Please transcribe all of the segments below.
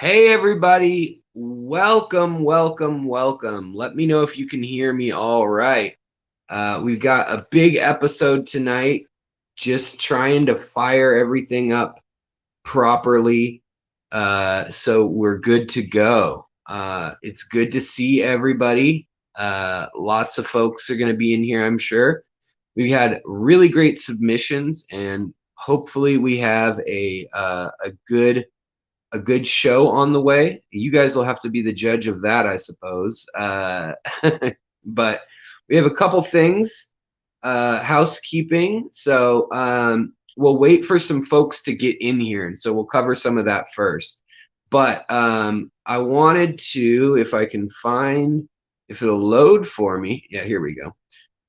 Hey everybody, welcome, welcome, welcome. Let me know if you can hear me all right. We've got a big episode tonight, just trying to fire everything up properly so we're good to go. It's good to see everybody. Lots of folks are going to be in here, I'm sure. We've had really great submissions, and hopefully we have a good show on the way. You guys will have to be the judge of that, I suppose. But we have a couple things, housekeeping. So we'll wait for some folks to get in here, and so we'll cover some of that first. But I wanted to, if I can find, if it'll load for me. Yeah, here we go.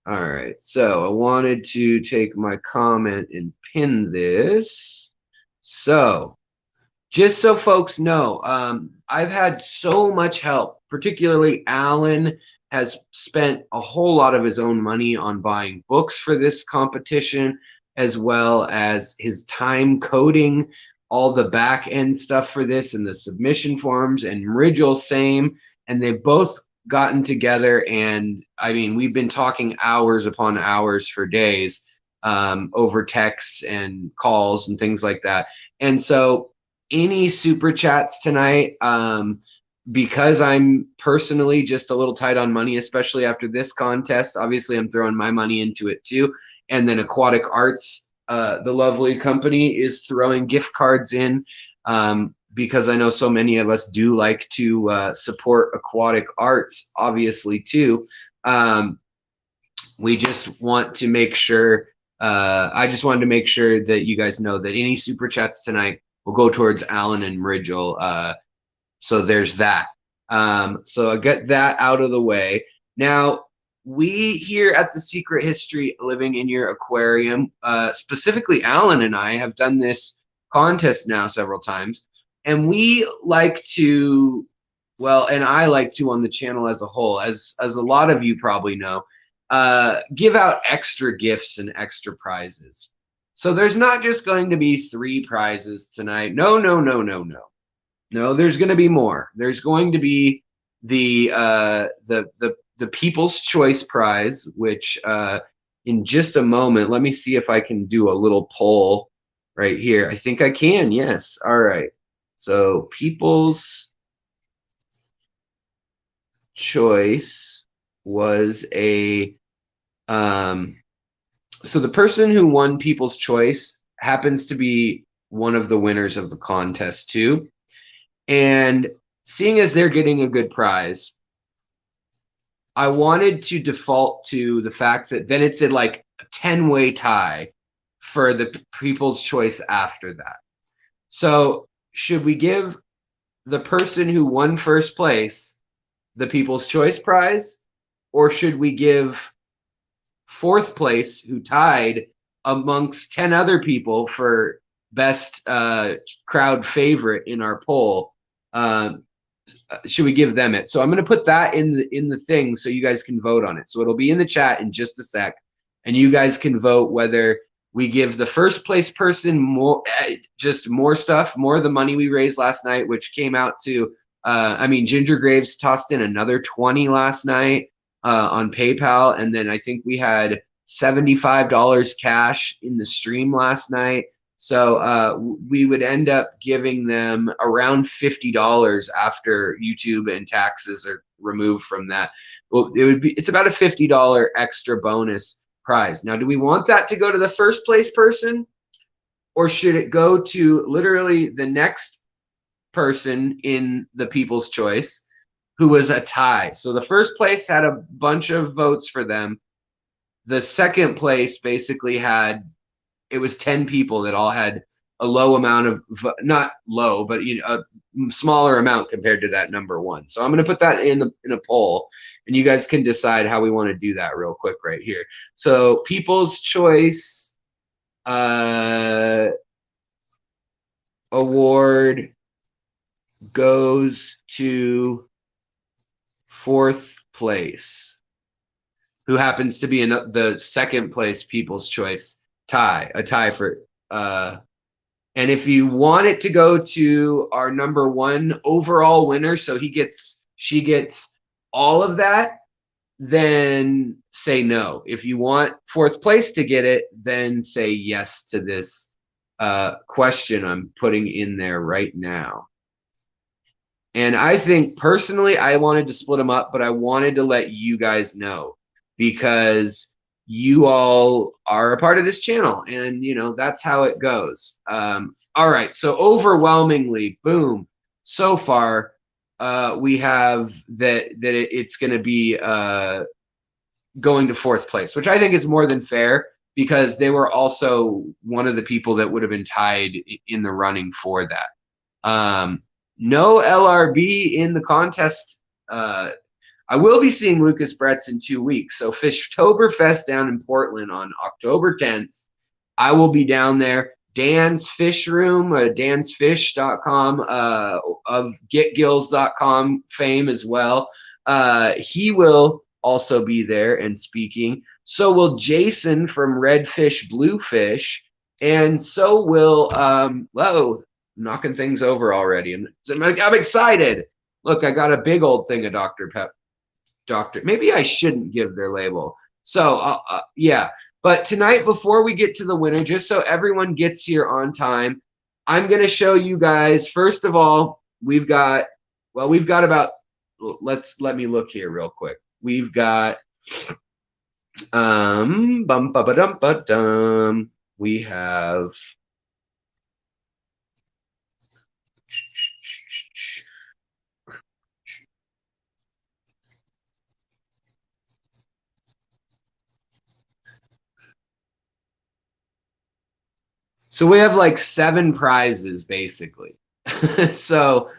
All right, so I wanted to take my comment and pin this. So just so folks know, I've had so much help, particularly Alan has spent a whole lot of his own money on buying books for this competition, as well as his time coding all the back end stuff for this and the submission forms, and Rigel same. And they've both gotten together, and I mean, we've been talking hours upon hours for days over texts and calls and things like that. And so any super chats tonight, because I'm personally just a little tight on money, especially after this contest. Obviously, I'm throwing my money into it too. And then Aquatic Arts, the lovely company, is throwing gift cards in because I know so many of us do like to support aquatic arts, obviously, too. We just want to make sure, I just wanted to make sure that you guys know that any super chats tonight will go towards Alan and Rigel. So there's that. So I get that out of the way. Now, we here at The Secret History Living in Your Aquarium, specifically Alan and I, have done this contest now several times. And we like to, well, and I like to on the channel as a whole, as a lot of you probably know, give out extra gifts and extra prizes. So there's not just going to be 3 prizes tonight. No, no, no, no, no. No, there's going to be more. There's going to be the People's Choice Prize, which in just a moment, let me see if I can do a little poll right here. I think I can. Yes. All right. So People's Choice was a so the person who won People's Choice happens to be one of the winners of the contest too. And seeing as they're getting a good prize, I wanted to default to the fact that then it's like a 10-way tie for the People's Choice after that. So should we give the person who won first place the People's Choice Prize, or should we give fourth place, who tied amongst 10 other people for best crowd favorite in our poll, should we give them it? So I'm going to put that in the thing so you guys can vote on it. So it'll be in the chat in just a sec, and you guys can vote whether we give the first place person more, just more stuff, more of the money we raised last night, which came out to, I mean, Ginger Graves tossed in another 20 last night on PayPal, and then I think we had $75 cash in the stream last night. So we would end up giving them around $50 after YouTube and taxes are removed from that. Well, it's about a $50 extra bonus prize. Now, do we want that to go to the first place person, or should it go to literally the next person in the People's Choice who was a tie? So the first place had a bunch of votes for them. The second place basically had, it was 10 people that all had a low amount of, not low, but a smaller amount compared to that number one. So I'm going to put that in a poll, and you guys can decide how we want to do that real quick right here. So People's Choice award goes to fourth place, who happens to be in the second place People's Choice tie, a tie for And if you want it to go to our #1 overall winner, so she gets all of that, then say no. If you want 4th place to get it, then say yes to this question I'm putting in there right now. And I think personally, I wanted to split them up, but I wanted to let you guys know because you all are a part of this channel, and you know that's how it goes. All right, so overwhelmingly, boom, so far we have it's going to be going to 4th place, which I think is more than fair because they were also one of the people that would have been tied in the running for that. No LRB in the contest. I will be seeing Lucas Bretz in 2 weeks. So Fishtoberfest down in Portland on October 10th. I will be down there. Dan's Fish Room, dansfish.com, of getgills.com fame as well. He will also be there and speaking. So will Jason from Redfish Bluefish. And so will, whoa, knocking things over already. And I'm excited. Look, I got a big old thing of Dr. Pep. Maybe I shouldn't give their label. So, yeah. But tonight, before we get to the winner, just so everyone gets here on time, I'm going to show you guys, first of all, we've got about, let me look here real quick. We've got, we have, so we have like 7 prizes basically. So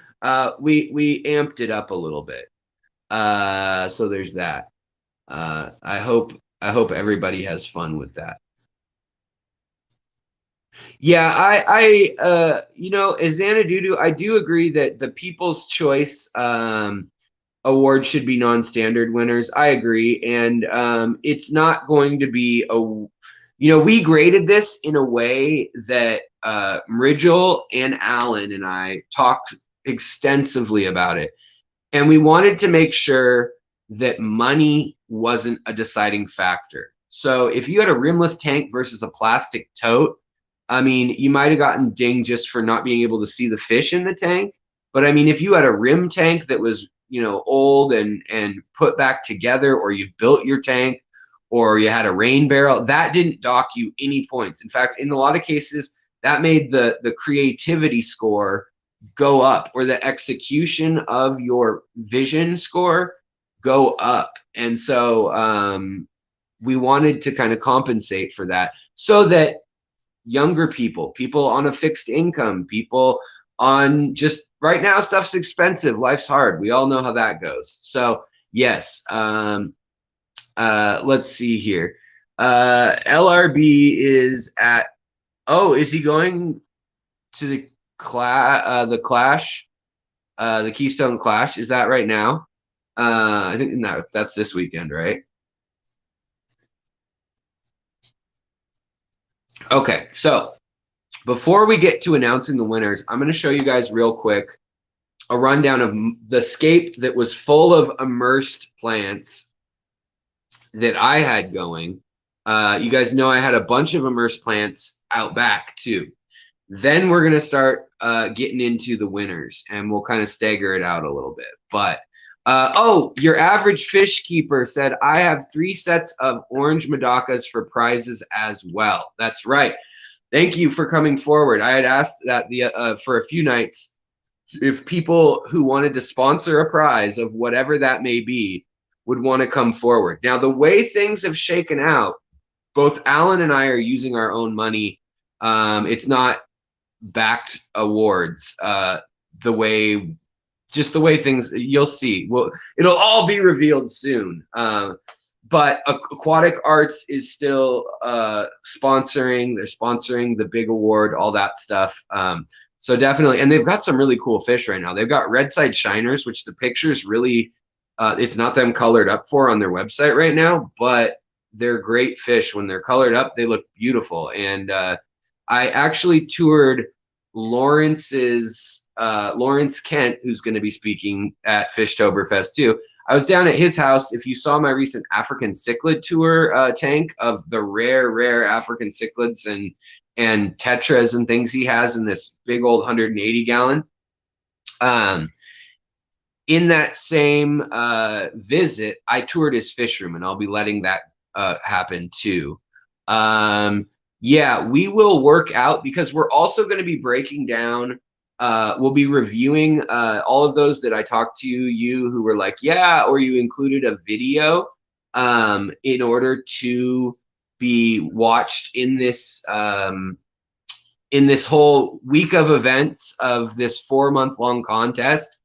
we amped it up a little bit. So there's that. I hope everybody has fun with that. Yeah, I you know, as Xanadudu, I do agree that the People's Choice award should be non-standard winners. I agree, and it's not going to be a, you know, we graded this in a way that Mridgel and Alan and I talked extensively about it, and we wanted to make sure that money wasn't a deciding factor. So if you had a rimless tank versus a plastic tote, I mean, you might have gotten dinged just for not being able to see the fish in the tank. But I mean, if you had a rim tank that was, you know, old and put back together, or you built your tank, or you had a rain barrel, that didn't dock you any points. In fact, in a lot of cases, that made the creativity score go up, or the execution of your vision score go up. And so we wanted to kind of compensate for that, so that younger people on a fixed income, people on just right now, stuff's expensive, life's hard, we all know how that goes. So yes, let's see here. LRB is at, oh, is he going to the Clash, the Keystone Clash? Is that right now? I think that's this weekend, right? Okay, so before we get to announcing the winners, I'm going to show you guys real quick a rundown of the scape that was full of immersed plants that I had going. You guys know I had a bunch of immersed plants out back too. Then we're going to start getting into the winners, and we'll kind of stagger it out a little bit. But oh, your average fish keeper said, I have 3 sets of orange Madakas for prizes as well. That's right. Thank you for coming forward. I had asked that for a few nights if people who wanted to sponsor a prize of whatever that may be would want to come forward. Now, the way things have shaken out, both Alan and I are using our own money. It's not backed awards. Just the way things, you'll see. Well, it'll all be revealed soon. But Aquatic Arts is still sponsoring. They're sponsoring the big award, all that stuff. So definitely, and they've got some really cool fish right now. They've got red side shiners, which the pictures really, it's not them colored up for on their website right now, but they're great fish. When they're colored up, they look beautiful. And I actually toured Lawrence Kent, who's going to be speaking at Fishtoberfest too. I was down at his house. If you saw my recent African cichlid tour tank of the rare African cichlids and tetras and things he has in this big old 180 gallon. In that same visit, I toured his fish room, and I'll be letting that happen too. Yeah, we will work out, because we're also going to be breaking down. We'll be reviewing all of those that I talked to you who were like, yeah, or you included a video in order to be watched in this whole week of events of this 4-month-long contest.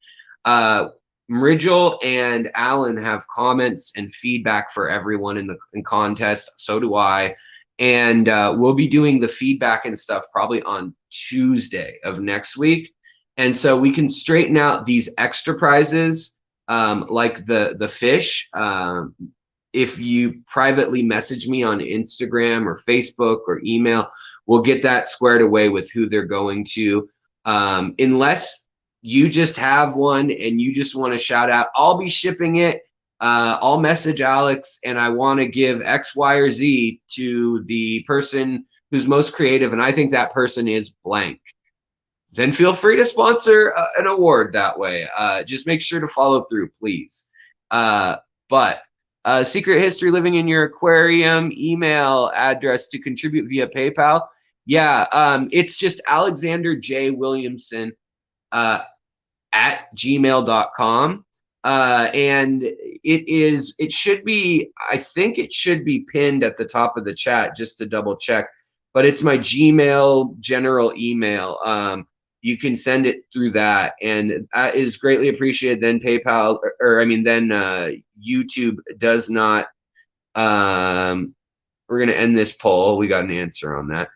Mrigel and Alan have comments and feedback for everyone in the contest. So do I. And we'll be doing the feedback and stuff probably on Tuesday of next week. And so we can straighten out these extra prizes, like the fish. If you privately message me on Instagram or Facebook or email, we'll get that squared away with who they're going to. Unless you just have one and you just want to shout out, I'll be shipping it. I'll message Alex, and I want to give X, Y, or Z to the person who's most creative, and I think that person is blank. Then feel free to sponsor an award that way. Just make sure to follow through, please. But secret history living in your aquarium, email address to contribute via PayPal. Yeah, it's just Alexander J. Williamson at gmail.com. And it should be, I think it should be pinned at the top of the chat just to double check, but it's my Gmail general email. You can send it through that, and that is greatly appreciated. Then PayPal, then YouTube does not, we're going to end this poll. We got an answer on that.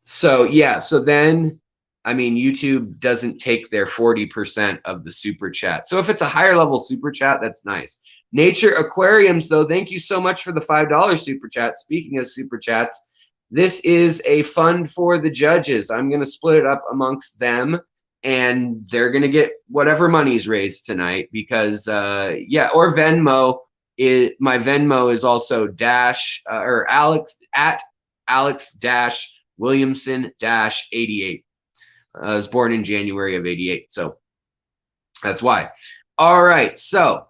So then, YouTube doesn't take their 40% of the super chat. So if it's a higher level super chat, that's nice. Nature Aquariums, though, thank you so much for the $5 super chat. Speaking of super chats, this is a fund for the judges. I'm going to split it up amongst them, and they're going to get whatever money's raised tonight because, or Venmo. My Venmo is also Alex at Alex-Williamson-88. I was born in January of 88, so that's why. All right, so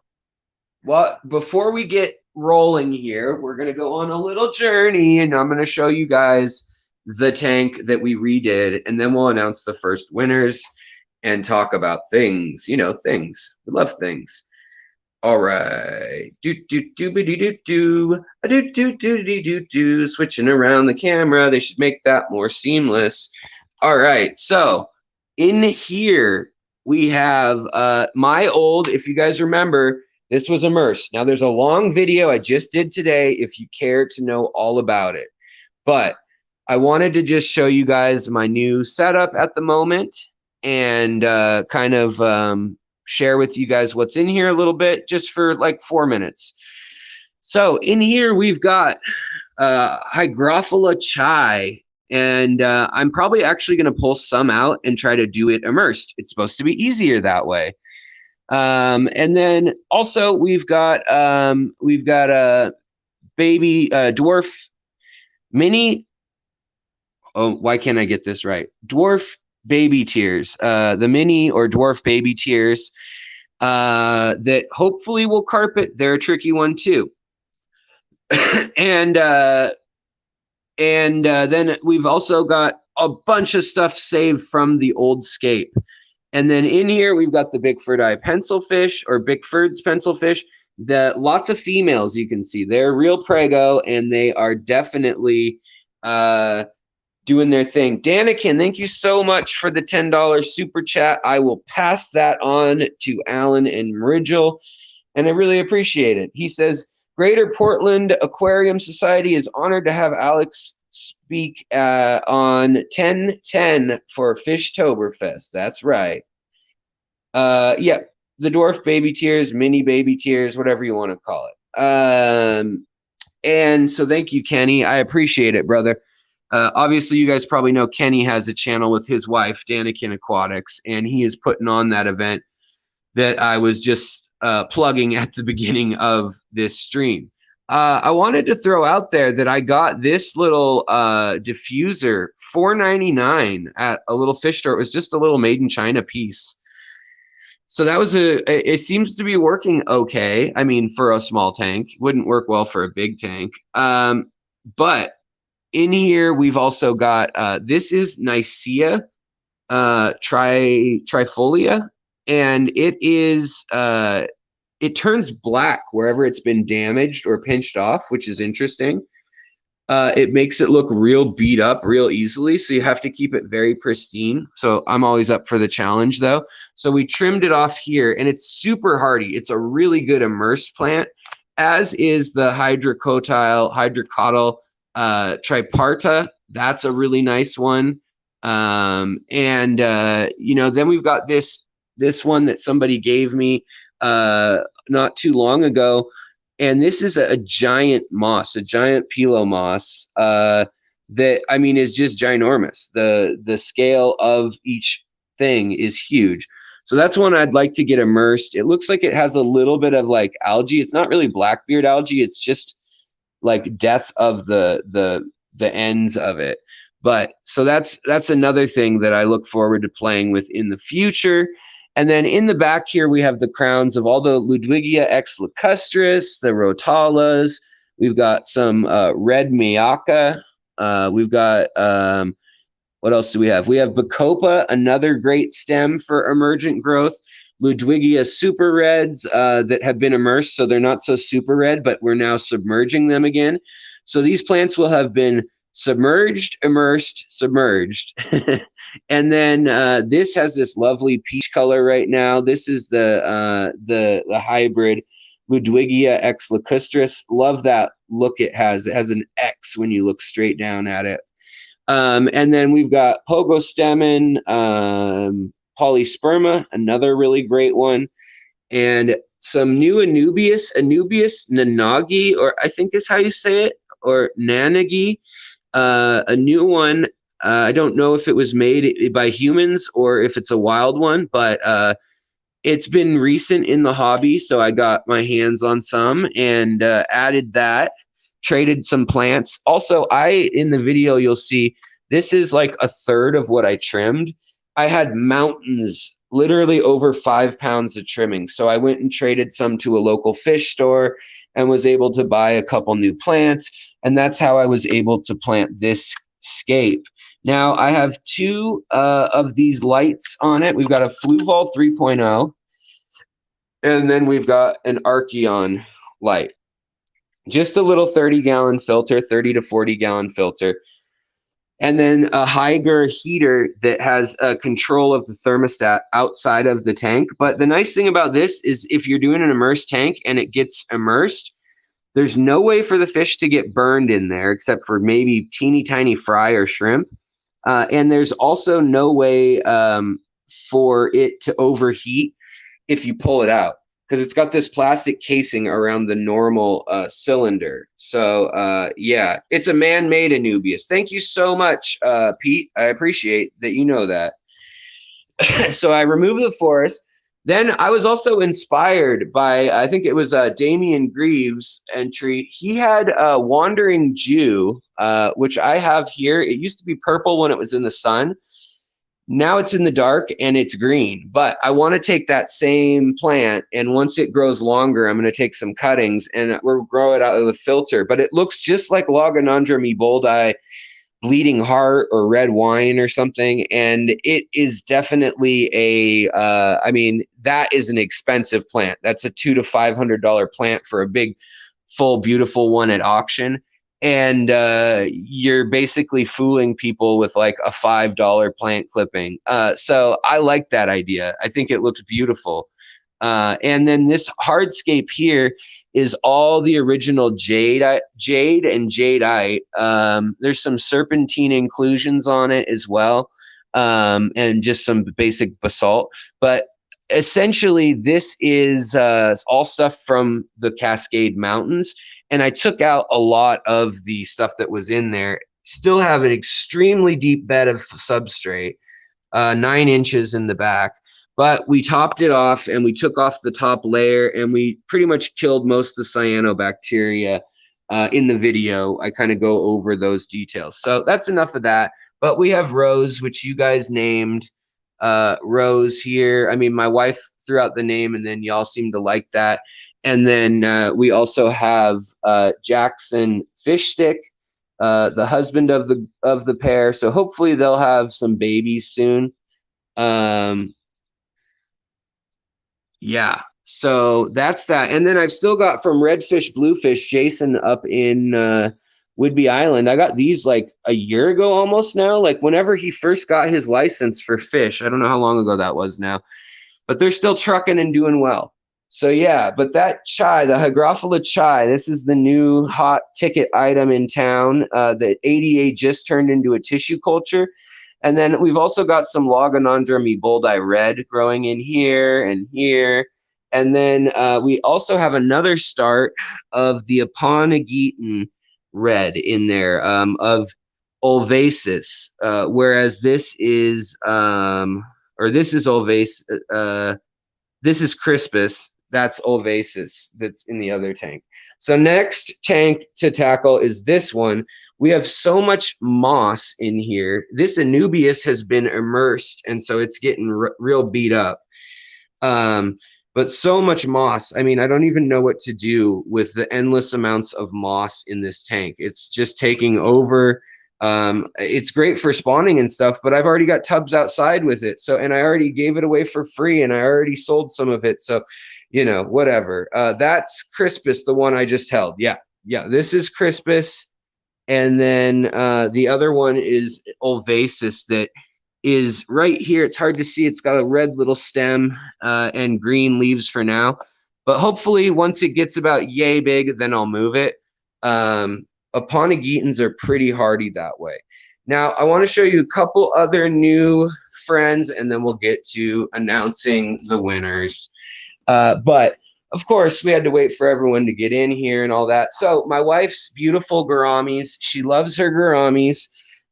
before we get rolling here, we're going to go on a little journey, and I'm going to show you guys the tank that we redid, and then we'll announce the first winners and talk about things. Things. We love things. All right. Switching around the camera. They should make that more seamless. All right, so in here we have my old, if you guys remember, this was Immerse. Now there's a long video I just did today if you care to know all about it. But I wanted to just show you guys my new setup at the moment and kind of share with you guys what's in here a little bit, just for like 4 minutes. So in here we've got Hygrophila chai. And I'm probably actually going to pull some out and try to do it immersed. It's supposed to be easier that way. And then also we've got a baby dwarf mini. Oh, why can't I get this right? Dwarf baby tears. The mini or dwarf baby tears that hopefully will carpet. They're a tricky one too. And then we've also got a bunch of stuff saved from the old scape. And then in here, we've got the Bickford eye pencilfish, or Bickford's pencilfish. Lots of females, you can see. They're real prego, and they are definitely doing their thing. Danikin, thank you so much for the $10 super chat. I will pass that on to Alan and Mrigel, and I really appreciate it. He says, Greater Portland Aquarium Society is honored to have Alex speak on 10/10 for Fishtoberfest. That's right. Yeah, the dwarf baby tears, mini baby tears, whatever you want to call it. And so thank you, Kenny. I appreciate it, brother. Obviously, you guys probably know Kenny has a channel with his wife, Danikin Aquatics, and he is putting on that event that I was just plugging at the beginning of this stream. I wanted to throw out there that I got this little diffuser, $4.99 at a little fish store. It was just a little made in China piece. So that was it seems to be working okay. I mean, for a small tank, wouldn't work well for a big tank. But in here, we've also got, this is Nicea trifolia, and it is, it turns black wherever it's been damaged or pinched off, which is interesting. It makes it look real beat up real easily, so you have to keep it very pristine. So I'm always up for the challenge, though. So we trimmed it off here, and it's super hardy. It's a really good immersed plant, as is the hydrocotyle triparta. That's a really nice one. You know, then we've got this one that somebody gave me not too long ago. And this is a giant moss, a giant Pilo moss that, I mean, is just ginormous. The scale of each thing is huge. So that's one I'd like to get immersed. It looks like it has a little bit of like algae. It's not really blackbeard algae. It's just like death of the ends of it. But so that's another thing that I look forward to playing with in the future. And then in the back here, we have the crowns of all the Ludwigia ex lacustris, the Rotalas. We've got some red Miyaka. We've got, what else do we have? We have Bacopa, another great stem for emergent growth. Ludwigia super reds that have been immersed, so they're not so super red, but we're now submerging them again. So these plants will have been submerged, immersed, submerged. And then this has this lovely peach color right now. This is the hybrid Ludwigia ex lacustris. Love that look it has. It has an X when you look straight down at it. And then we've got Pogostemon, Polysperma, another really great one. And some new Anubias Nanagi, or I think is how you say it, or Nanagi. A new one. I don't know if it was made by humans or if it's a wild one, but it's been recent in the hobby, so I got my hands on some and added that, traded some plants. Also, in the video, you'll see this is like a third of what I trimmed. I had mountains, literally over 5 pounds of trimming. So I went and traded some to a local fish store and was able to buy a couple new plants. And that's how I was able to plant this scape. Now I have two of these lights on it. We've got a Fluval 3.0, and then we've got an Archeon light. Just a little 30-gallon filter, 30 to 40-gallon filter. And then a Haiger heater that has control of the thermostat outside of the tank. But the nice thing about this is if you're doing an immersed tank and it gets immersed, there's no way for the fish to get burned in there except for maybe teeny tiny fry or shrimp. And there's also no way for it to overheat if you pull it out, because it's got this plastic casing around the normal cylinder. So, yeah, it's a man-made Anubias. Thank you so much, Pete. I appreciate that you know that. So I removed the forest. Then I was also inspired by, I think it was Damien Greaves' entry. He had Wandering Jew, which I have here. It used to be purple when it was in the sun. Now it's in the dark and it's green. But I want to take that same plant, and once it grows longer, I'm going to take some cuttings and we'll grow it out of the filter. But it looks just like Logonandra meboldi, Bleeding Heart, or red wine or something. And it is definitely I mean, that is an expensive plant. That's a $200 to $500 plant for a big, full, beautiful one at auction. And you're basically fooling people with like a $5 plant clipping. So I like that idea. I think it looks beautiful. And then this hardscape here is all the original jade and jadeite. There's some serpentine inclusions on it as well, and just some basic basalt. But essentially, this is all stuff from the Cascade Mountains. And I took out a lot of the stuff that was in there still have an extremely deep bed of substrate, 9 inches in the back. But we topped it off and we took off the top layer and we pretty much killed most of the cyanobacteria. In the video, I kind of go over those details. So that's enough of that. But we have Rose, which you guys named Rose here. I mean, my wife threw out the name and then y'all seem to like that. And then we also have Jackson Fish Stick, the husband of the pair. So hopefully they'll have some babies soon. Yeah. So that's that. And then I've still got from Redfish, Bluefish, Jason up in Whidbey Island. I got these like a year ago almost now, like whenever he first got his license for fish. I don't know how long ago that was now, but they're still trucking and doing well. So yeah, but that chai, the Hygrophila chai, this is the new hot ticket item in town. The ADA just turned into a tissue culture. And then we've also got some Logonandrum eboldi red growing in here and here. And then we also have another start of the Aponogeton red in there of Ulvasis, whereas this is this is Ulvasis. This is Crispus. That's Ulvasis. That's in the other tank. So next tank to tackle is this one. We have so much moss in here. This Anubias has been immersed, and so it's getting real beat up. But so much moss. I mean, I don't even know what to do with the endless amounts of moss in this tank. It's just taking over. It's great for spawning and stuff, but I've already got tubs outside with it. So, and I already gave it away for free and I already sold some of it. So, you know, whatever. That's Crispus, the one I just held. Yeah. Yeah. This is Crispus. And then the other one is Ulvasis that is right here. It's hard to see. It's got a red little stem and green leaves for now. But hopefully once it gets about yay big, then I'll move it. Aponogetons are pretty hardy that way. Now, I want to show you a couple other new friends, and then we'll get to announcing the winners. But, of course, we had to wait for everyone to get in here and all that. So my wife's beautiful gouramis. She loves her gouramis.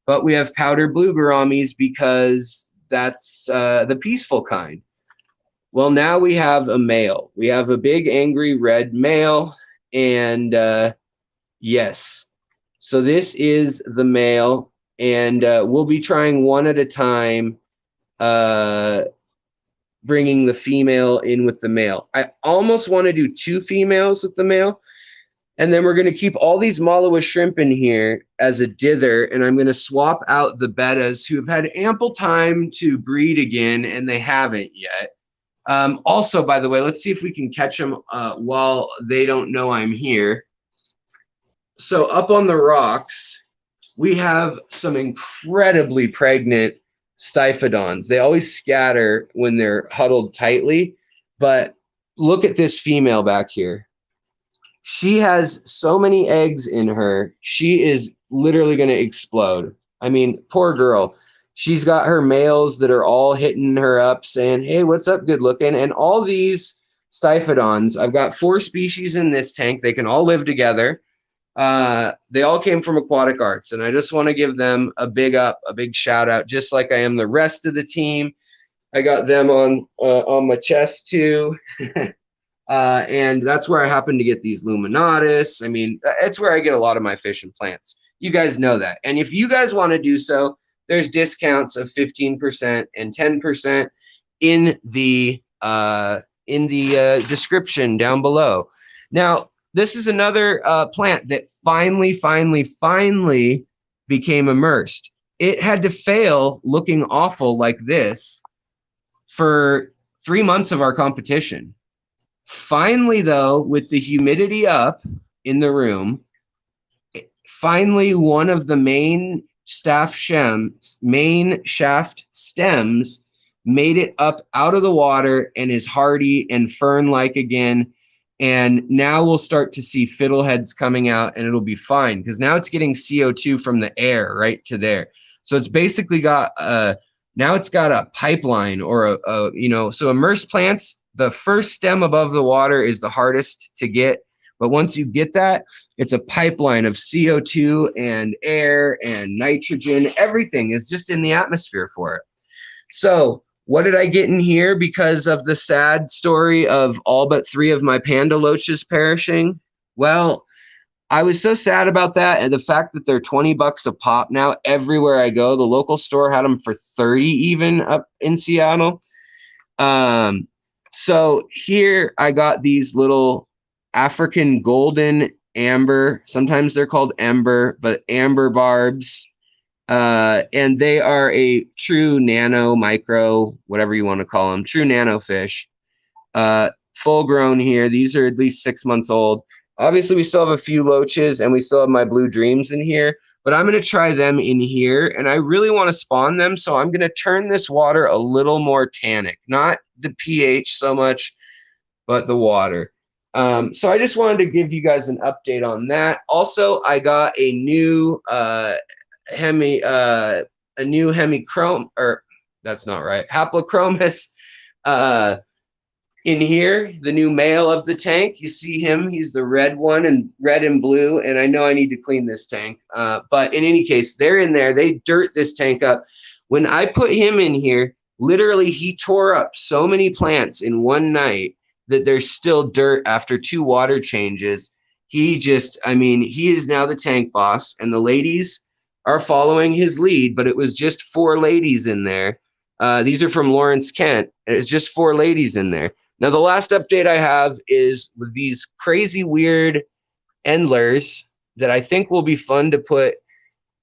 But we have powder blue gouramis because that's the peaceful kind. Well, now we have a male. We have a big angry red male. And yes, so this is the male. And we'll be trying one at a time, bringing the female in with the male. I almost want to do 2 females with the male. And then we're going to keep all these Malawa shrimp in here as a dither, and I'm going to swap out the bettas who have had ample time to breed again, and they haven't yet. Also, by the way, let's see if we can catch them while they don't know I'm here. So up on the rocks, we have some incredibly pregnant Styphodons. They always scatter when they're huddled tightly, but look at this female back here. She has so many eggs in her. She is literally going to explode. I mean, poor girl. She's got her males that are all hitting her up saying, hey, what's up, good looking? And all these Styphodons, I've got 4 species in this tank. They can all live together. They all came from Aquatic Arts, and I just want to give them a big up, a big shout out, just like I am the rest of the team. I got them on my chest too. And that's where I happen to get these Luminatus. I mean, it's where I get a lot of my fish and plants. You guys know that. And if you guys want to do so, there's discounts of 15% and 10% in the description down below. Now, this is another plant that finally became immersed. It had to fail looking awful like this for 3 months of our competition. Finally, though, with the humidity up in the room, finally one of the main shaft stems made it up out of the water and is hardy and fern-like again. And now we'll start to see fiddleheads coming out, and it'll be fine because now it's getting CO2 from the air right to there. So it's basically got now it's got a pipeline or so immersed plants. The first stem above the water is the hardest to get. But once you get that, it's a pipeline of CO2 and air and nitrogen. Everything is just in the atmosphere for it. So what did I get in here because of the sad story of all but 3 of my panda loaches perishing? Well, I was so sad about that, and the fact that they're $20 a pop now everywhere I go. The local store had them for 30 even up in Seattle. So here I got these little African golden amber. Sometimes they're called ember, but amber barbs. And they are a true nano, micro, whatever you want to call them, true nano fish. Full grown here. These are at least 6 months old. Obviously, we still have a few loaches and we still have my blue dreams in here, but I'm going to try them in here. And I really want to spawn them. So I'm going to turn this water a little more tannic, not the pH so much, but the water. So I just wanted to give you guys an update on that. Also, I got a new hemichrome, or that's not right, haplochromis in here, the new male of the tank. You see him, he's the red one, and red and blue, and I know I need to clean this tank, but in any case, they're in there. They dirt this tank up. When I put him in here, literally he tore up so many plants in one night that there's still dirt after 2 water changes. He just, I mean, he is now the tank boss, and the ladies are following his lead, but it was just 4 ladies in there. These are from Lawrence, Kent. It's just 4 ladies in there. Now, the last update I have is with these crazy weird endlers that I think will be fun to put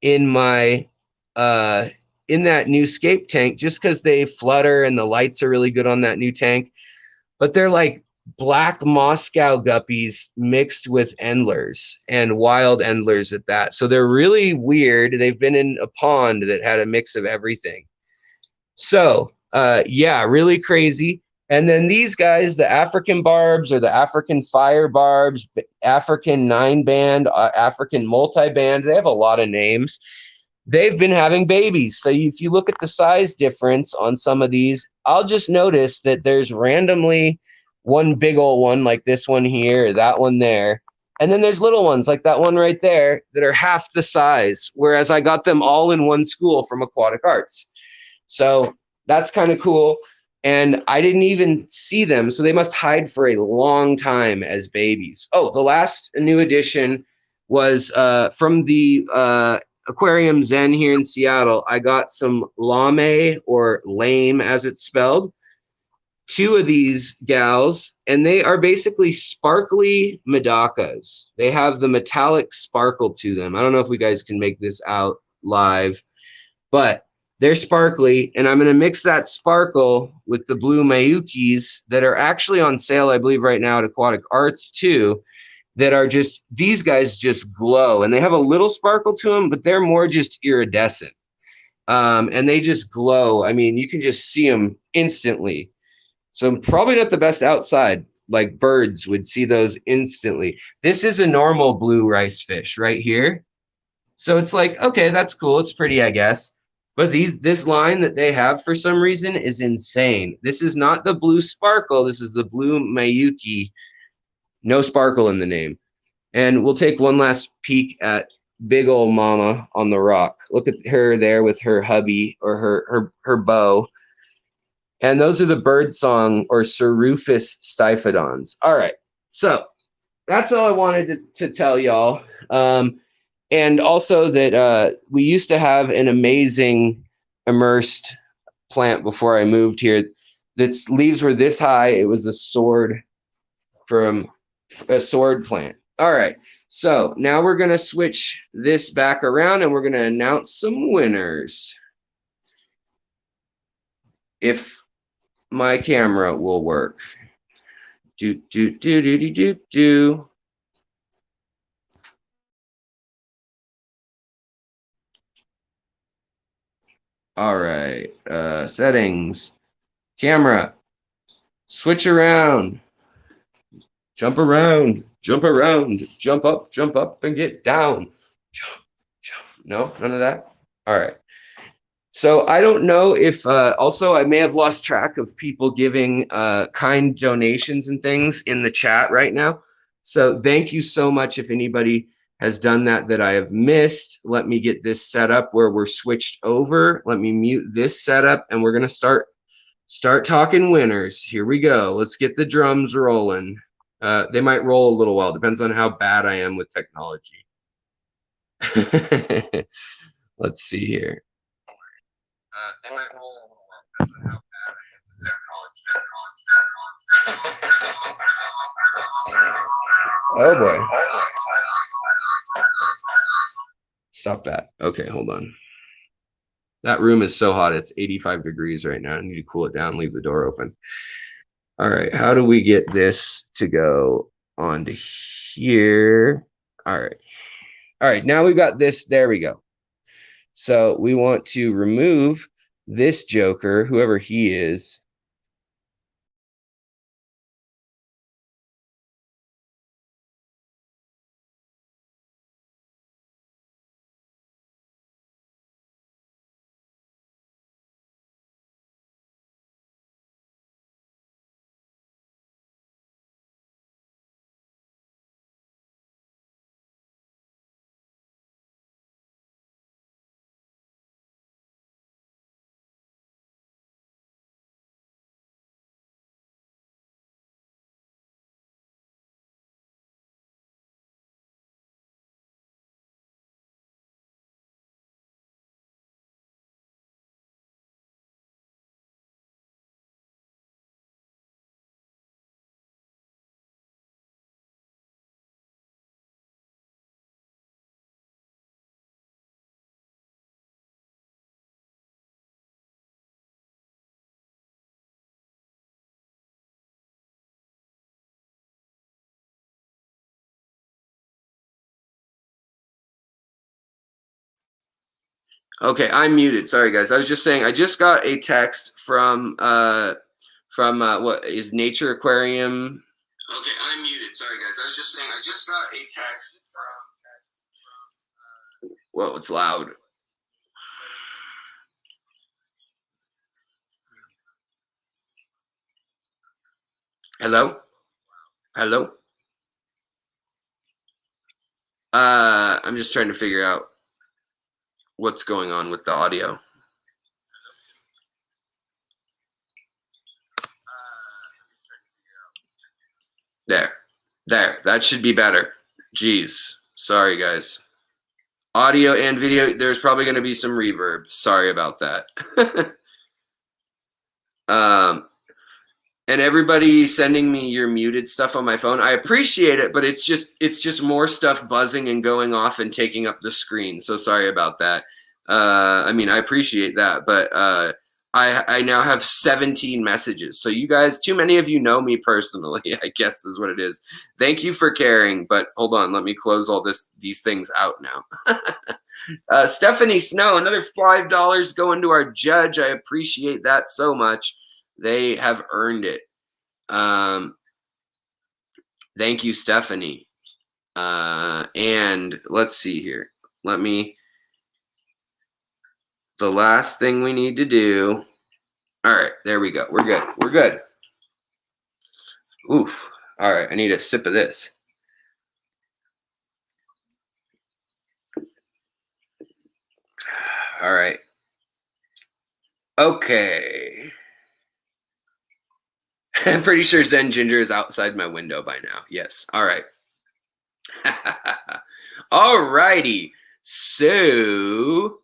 in my in that new scape tank, just because they flutter and the lights are really good on that new tank. But they're like black Moscow guppies mixed with endlers, and wild endlers at that. So they're really weird. They've been in a pond that had a mix of everything. So yeah, really crazy. And then these guys, the African barbs or the African fire barbs, African 9-band, African multi-band, they have a lot of names. They've been having babies. So if you look at the size difference on some of these, I'll just notice that there's randomly one big old one like this one here, or that one there. And then there's little ones like that one right there that are half the size, whereas I got them all in one school from Aquatic Arts. So that's kind of cool. And I didn't even see them, so they must hide for a long time as babies. Oh, the last new addition was from the Aquarium Zen here in Seattle. I got some lame, or lame as it's spelled, 2 of these gals, and they are basically sparkly medacas. They have the metallic sparkle to them. I don't know if we guys can make this out live, but they're sparkly, and I'm going to mix that sparkle with the blue Mayukis that are actually on sale, I believe, right now at Aquatic Arts too, that are just, these guys just glow, and they have a little sparkle to them, but they're more just iridescent. And they just glow. I mean, you can just see them instantly. So probably not the best outside, like birds would see those instantly. This is a normal blue rice fish right here. So it's like, okay, that's cool. It's pretty, I guess. But this line that they have for some reason is insane. This is not the blue sparkle. This is the blue Mayuki. No sparkle in the name. And we'll take one last peek at big old mama on the rock. Look at her there with her hubby, or her beau. And those are the birdsong or Cerufis Styphodons. All right. So that's all I wanted to tell y'all. And also that we used to have an amazing immersed plant before I moved here. Its leaves were this high. It was a sword from a sword plant. All right. So now we're going to switch this back around and we're going to announce some winners. If my camera will work. Do. All right, settings, camera, switch around, jump around, jump around, jump up and get down. Jump. No, none of that. All right. So I don't know if also I may have lost track of people giving kind donations and things in the chat right now. So thank you so much. If anybody has done that I have missed, let me get this set up where we're switched over. Let me mute this setup, and we're going to start talking winners. Here we go. Let's get the drums rolling. They might roll a little while. Depends on how bad I am with technology. Let's see here. They might roll a little while. Depends on how bad I am with technology. Oh boy. Stop that. Okay, hold on. That room is so hot. It's 85 degrees right now. I need to cool it down, leave the door open. All right, how do we get this to go onto here? All right. All right, now we've got this. There we go. So we want to remove this joker, whoever he is. Okay, I'm muted. Sorry, guys. I was just saying I just got a text from what is Nature Aquarium. Okay, I'm muted. Sorry, guys. I was just saying I just got a text from whoa, it's loud. Hello? Hello? I'm just trying to figure out what's going on with the audio. There. That should be better. Jeez. Sorry, guys. Audio and video, there's probably going to be some reverb. Sorry about that. And everybody sending me your muted stuff on my phone, I appreciate it, but it's just more stuff buzzing and going off and taking up the screen. So sorry about that. I mean, I appreciate that, but I now have 17 messages. So you guys, too many of you know me personally, I guess is what it is. Thank you for caring, but hold on, let me close all these things out now. Stephanie Snow, another $5 going to our judge. I appreciate that so much. They have earned it. Thank you, Stephanie. And let's see here. The last thing we need to do. All right, there we go. We're good. We're good. Oof. All right, I need a sip of this. All right. Okay. I'm pretty sure Zen Ginger is outside my window by now. Yes. All right. All righty. So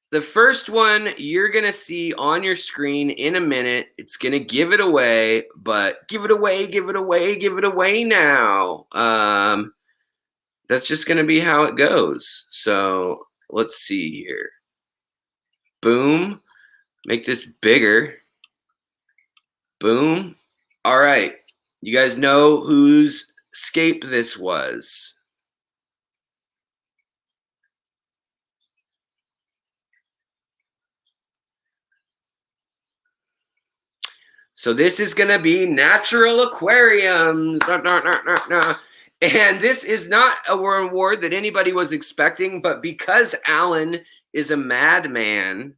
the first one you're going to see on your screen in a minute. It's going to give it away, but give it away now. That's just going to be how it goes. So let's see here. Boom. Make this bigger. Boom. All right. You guys know whose scape this was. So this is going to be Natural Aquariums. And this is not a reward that anybody was expecting, but because Alan is a madman,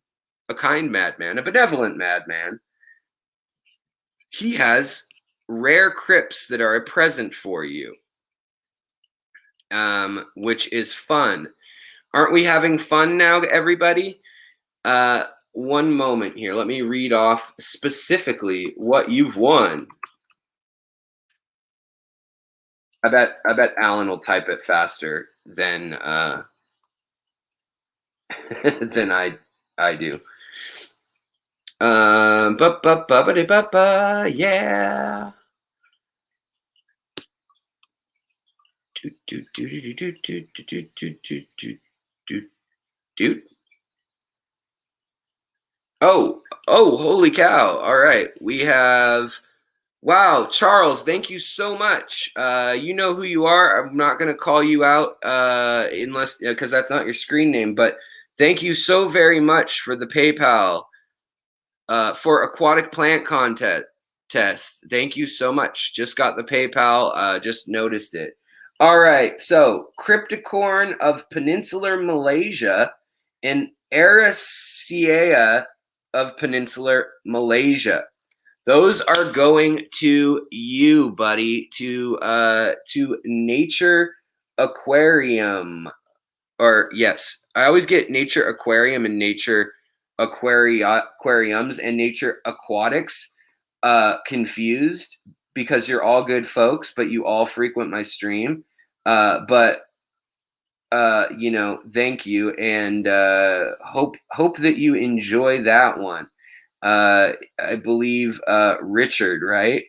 a kind madman, a benevolent madman, he has rare crypts that are a present for you, which is fun. Aren't we having fun now, everybody? One moment here. Let me read off specifically what you've won. I bet Alan will type it faster than than I do. Yeah. Dude. Oh, holy cow. All right. We have, wow, Charles, thank you so much. You know who you are. I'm not going to call you out unless, because that's not your screen name, but thank you so very much for the PayPal for Aquatic Plant Contest. Thank you so much. Just got the PayPal, just noticed it. All right, so Crypticorn of Peninsular Malaysia and Araceae of Peninsular Malaysia. Those are going to you, buddy, to Nature Aquarium. Or yes, I always get Nature Aquarium and Nature Aquariums and Nature Aquatics confused because you're all good folks, but you all frequent my stream. But you know, thank you, and hope that you enjoy that one. I believe Richard, right?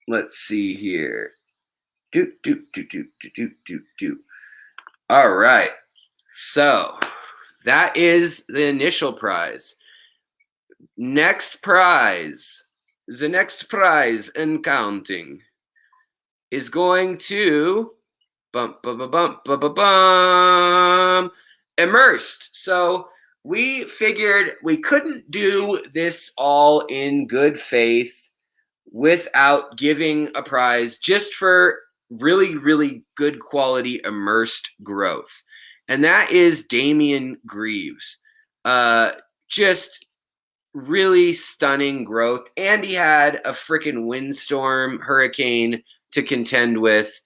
Let's see here. Do. All right. So that is the initial prize. Next prize, the next prize and counting is going to Immersed. So we figured we couldn't do this all in good faith without giving a prize just for really, really good quality immersed growth. And that is Damien Greaves. Just really stunning growth. And he had a freaking windstorm hurricane to contend with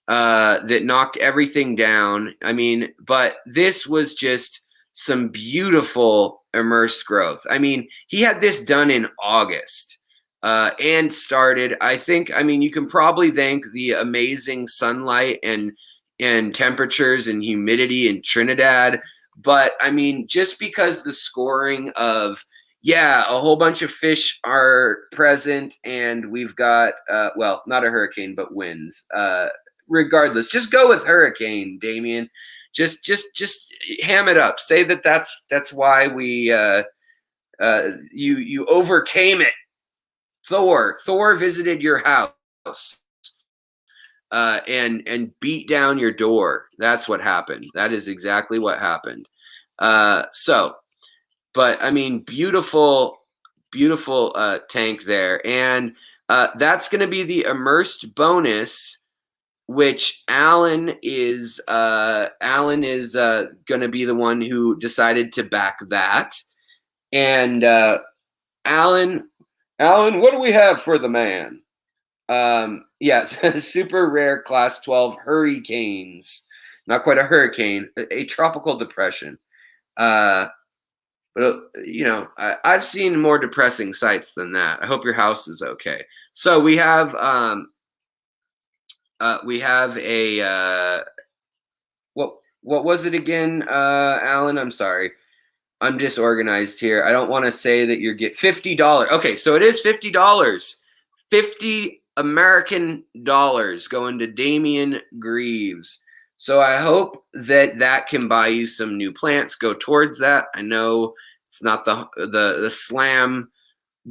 that knocked everything down. I mean, but this was just some beautiful immersed growth. I mean, he had this done in August and started, I mean, you can probably thank the amazing sunlight and temperatures and humidity in Trinidad. But I mean, just because the scoring of, yeah, a whole bunch of fish are present and we've got, well, not a hurricane, but winds. Regardless, just go with hurricane, Damien. Just ham it up. Say that's why we you overcame it. Thor visited your house and beat down your door. That's what happened. That is exactly what happened. So, but I mean, beautiful tank there, and that's going to be the immersed bonus, which Alan is going to be the one who decided to back that. And Alan, what do we have for the man? Yes, super rare class 12 hurricanes. Not quite a hurricane, a tropical depression. But you know, I've seen more depressing sights than that. I hope your house is okay. So we have a what was it again, Alan? I'm sorry. I'm disorganized here. I don't want to say that you're get $50. Okay, so it is $50. 50 American dollars going to Damien Greaves. So I hope that can buy you some new plants. Go towards that. I know it's not the slam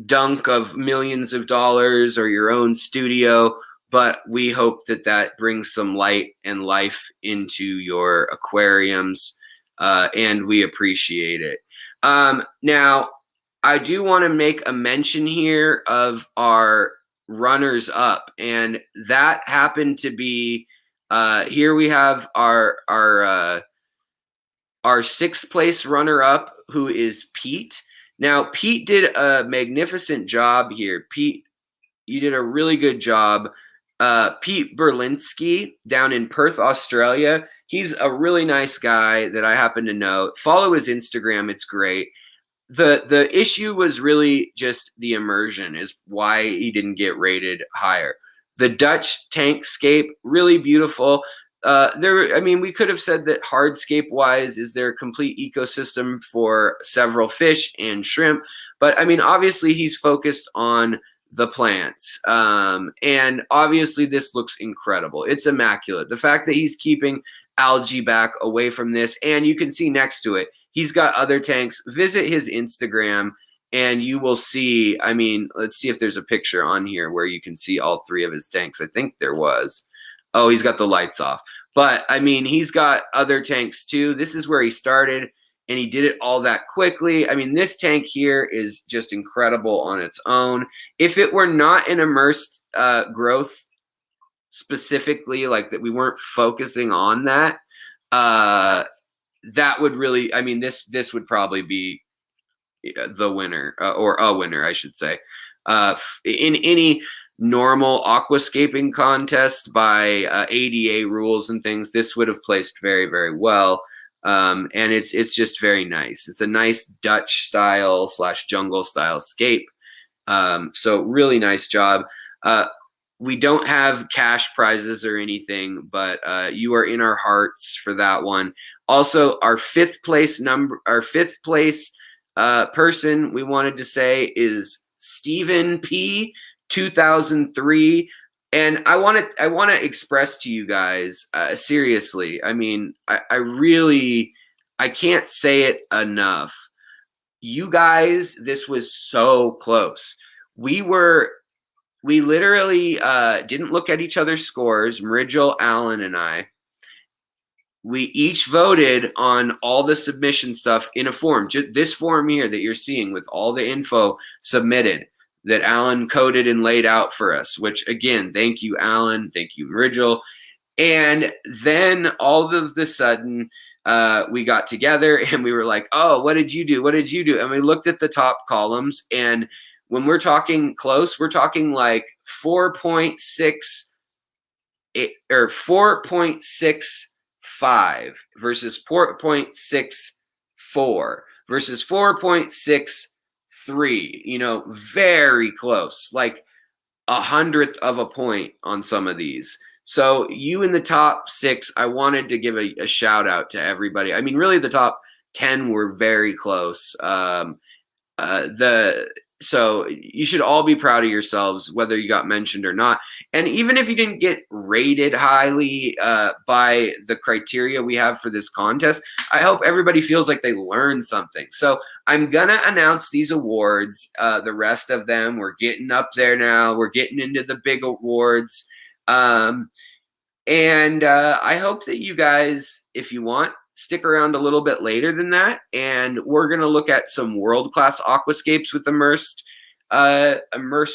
dunk of millions of dollars or your own studio, but we hope that brings some light and life into your aquariums, and we appreciate it. Now, I do want to make a mention here of our runners up, and that happened to be here we have our sixth place runner up, who is Pete. Now, Pete did a magnificent job here. Pete, you did a really good job. Pete Berlinski down in Perth, Australia. He's a really nice guy that I happen to know. Follow his Instagram. It's great. The issue was really just the immersion is why he didn't get rated higher. The Dutch Tankscape, really beautiful. I mean, we could have said that hardscape wise is their complete ecosystem for several fish and shrimp, but I mean, obviously he's focused on the plants. And obviously this looks incredible. It's immaculate. The fact that he's keeping algae back away from this, and you can see next to it, he's got other tanks. Visit his Instagram and you will see, I mean, let's see if there's a picture on here where you can see all three of his tanks. I think there was. Oh, he's got the lights off. But I mean, he's got other tanks too. This is where he started and he did it all that quickly. I mean, this tank here is just incredible on its own. If it were not an immersed growth specifically, like that we weren't focusing on that, that would really, I mean, this would probably be the winner or a winner, I should say. In any normal aquascaping contest by ADA rules and things, this would have placed very, very well. And it's just very nice. It's a nice Dutch style / jungle style scape. So really nice job. We don't have cash prizes or anything, but you are in our hearts for that one. Also, our fifth place person we wanted to say is Stephen P. 2003. And I want to express to you guys, seriously, I mean, I can't say it enough. You guys, this was so close. We literally didn't look at each other's scores, Mrigel, Alan, and I. We each voted on all the submission stuff in a form. This form here that you're seeing with all the info submitted that Alan coded and laid out for us, which again, thank you, Alan. Thank you, Mrigel. And then all of the sudden, we got together and we were like, oh, what did you do? What did you do? And we looked at the top columns, and when we're talking close, we're talking like 4.6 or 4.65 versus 4.64 versus 4.63, you know, very close, like 100th of a point on some of these. So you in the top 6, I wanted to give a shout out to everybody. I mean, really the top 10 were very close. So you should all be proud of yourselves, whether you got mentioned or not. And even if you didn't get rated highly by the criteria we have for this contest, I hope everybody feels like they learned something. So I'm going to announce these awards, the rest of them. We're getting up there now. We're getting into the big awards. And I hope that you guys, if you want, stick around a little bit later than that, and we're going to look at some world-class aquascapes with immersed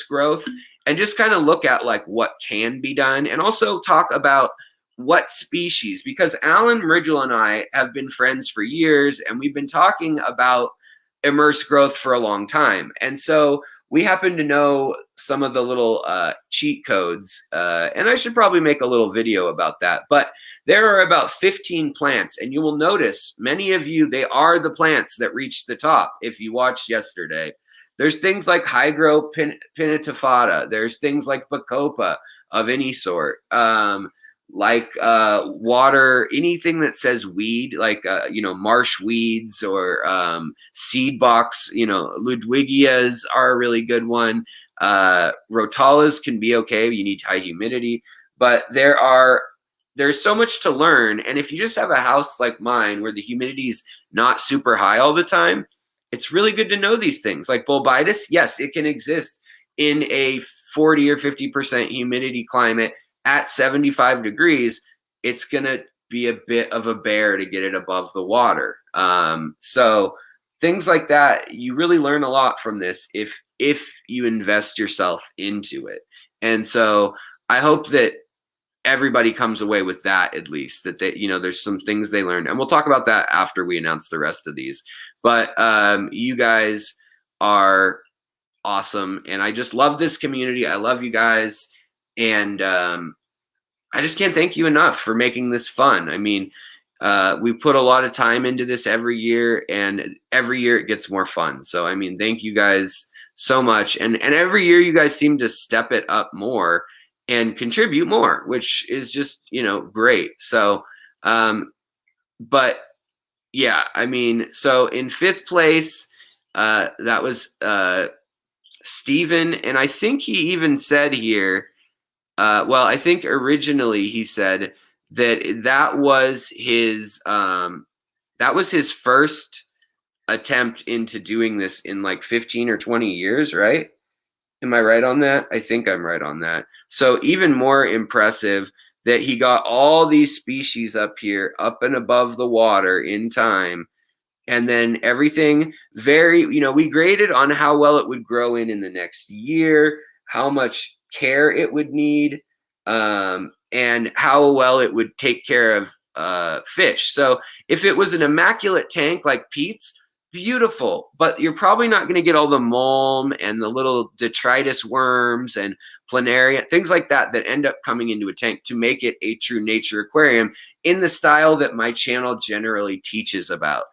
growth, and just kind of look at like what can be done, and also talk about what species, because Alan, Mrigel, and I have been friends for years, and we've been talking about immersed growth for a long time, and so we happen to know some of the little cheat codes, and I should probably make a little video about that. But there are about 15 plants, and you will notice many of you, they are the plants that reached the top if you watched yesterday. There's things like Hygropinnatifada. There's things like Bacopa of any sort. Like water, anything that says weed, like you know, marsh weeds or seed box, you know, Ludwigias are a really good one. Rotalas can be okay, you need high humidity, but there's so much to learn. And if you just have a house like mine where the humidity's not super high all the time, it's really good to know these things. Like Bulbitis, yes, it can exist in a 40 or 50% humidity climate at 75 degrees. It's going to be a bit of a bear to get it above the water. So things like that, you really learn a lot from this if you invest yourself into it. And so I hope that everybody comes away with that, at least, that they, you know, there's some things they learned, and we'll talk about that after we announce the rest of these. But you guys, are awesome. And I just love this community. I love you guys. And I just can't thank you enough for making this fun. I mean, we put a lot of time into this every year, and every year it gets more fun. So, I mean, thank you guys so much. And every year you guys seem to step it up more and contribute more, which is just, you know, great. So, but yeah, I mean, so in 5th place, that was Steven. And I think he even said here, well, I think originally he said that was his first attempt into doing this in like 15 or 20 years, right? Am I right on that? I think I'm right on that. So even more impressive that he got all these species up here, up and above the water in time. And then everything very, you know, we graded on how well it would grow in the next year, how much care it would need, and how well it would take care of fish. So if it was an immaculate tank like Pete's, beautiful, but you're probably not going to get all the mulm and the little detritus worms and planaria, things like that end up coming into a tank to make it a true nature aquarium in the style that my channel generally teaches about.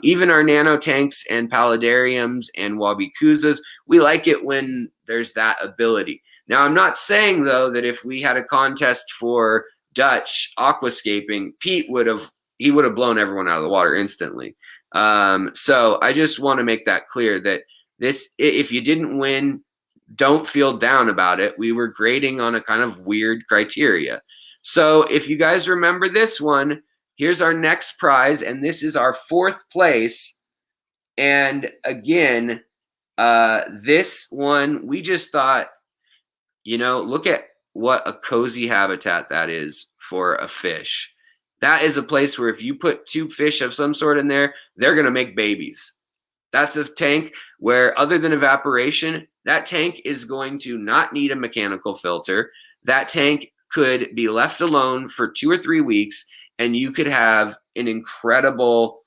Even our nano tanks and paludariums and wabikuzas, we like it when there's that ability. Now, I'm not saying, though, that if we had a contest for Dutch aquascaping, Pete would have blown everyone out of the water instantly. So I just want to make that clear that this, if you didn't win, don't feel down about it. We were grading on a kind of weird criteria. So if you guys remember this one, here's our next prize, and this is our 4th place. And again, this one, we just thought, you know, look at what a cozy habitat that is for a fish. That is a place where if you put 2 fish of some sort in there, they're going to make babies. That's a tank where, other than evaporation, that tank is going to not need a mechanical filter. That tank could be left alone for 2 or 3 weeks, and you could have an incredible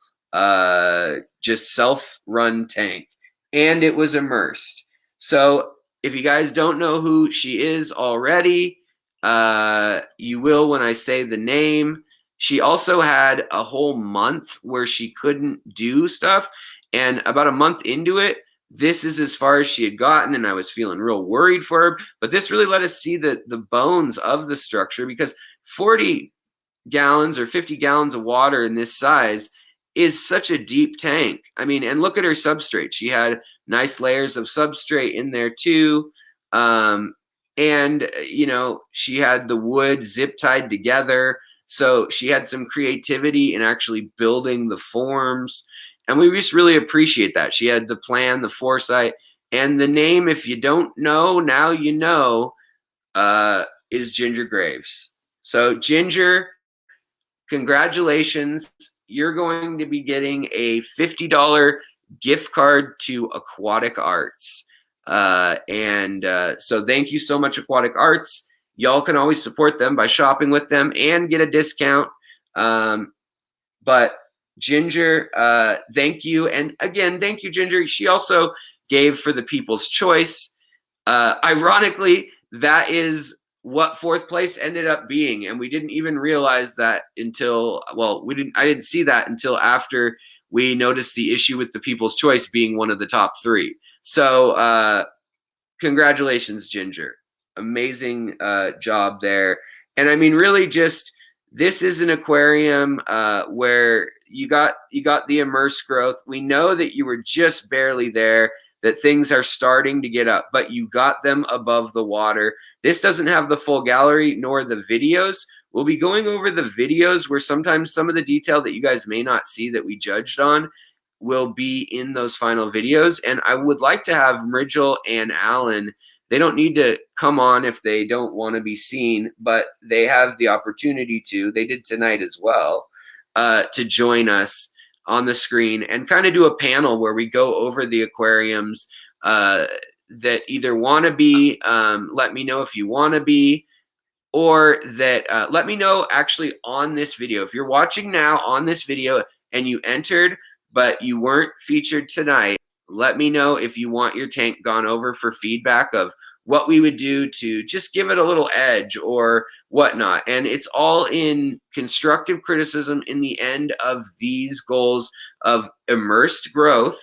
just self-run tank. And it was immersed. So if you guys don't know who she is already, you will when I say the name. She also had a whole month where she couldn't do stuff. And about a month into it, this is as far as she had gotten, and I was feeling real worried for her. But this really let us see the bones of the structure, because 40 gallons or 50 gallons of water in this size is such a deep tank. I mean, and look at her substrate. She had nice layers of substrate in there too. And, you know, she had the wood zip tied together. So she had some creativity in actually building the forms. And we just really appreciate that. She had the plan, the foresight, and the name, if you don't know, now you know, is Ginger Greaves. So Ginger, congratulations. You're going to be getting a $50 gift card to Aquatic Arts. So thank you so much, Aquatic Arts. Y'all can always support them by shopping with them and get a discount. But Ginger, thank you. And again, thank you, Ginger. She also gave for the People's Choice. Ironically, that is what 4th place ended up being, and we didn't even realize that until, well, I didn't see that until after we noticed the issue with the People's Choice being one of the top 3. So congratulations, Ginger. Amazing job there. And I mean, really, just this is an aquarium where you got the Immerse growth. We know that you were just barely there, that things are starting to get up, but you got them above the water. This doesn't have the full gallery nor the videos. We'll be going over the videos where sometimes some of the detail that you guys may not see that we judged on will be in those final videos. And I would like to have Mridgel and Alan, they don't need to come on if they don't want to be seen, but they have the opportunity to. They did tonight as well, to join us on the screen and kind of do a panel where we go over the aquariums that either want to be, let me know if you want to be, or that let me know actually on this video. If you're watching now on this video and you entered, but you weren't featured tonight, let me know if you want your tank gone over for feedback of what we would do to just give it a little edge or whatnot. And it's all in constructive criticism in the end of these goals of immersed growth.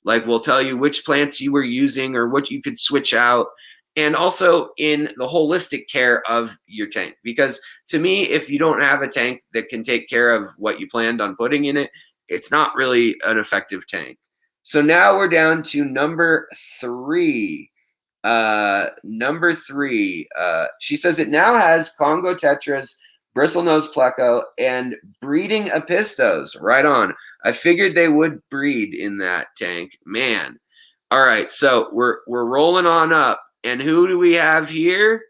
Like we'll tell you which plants you were using or what you could switch out. And also in the holistic care of your tank. Because to me, if you don't have a tank that can take care of what you planned on putting in it, it's not really an effective tank. So now we're down to number 3. Number 3, she says it now has Congo tetras, bristlenose pleco, and breeding apistos. Right on. I figured they would breed in that tank. Man. All right, so we're rolling on up. And who do we have here?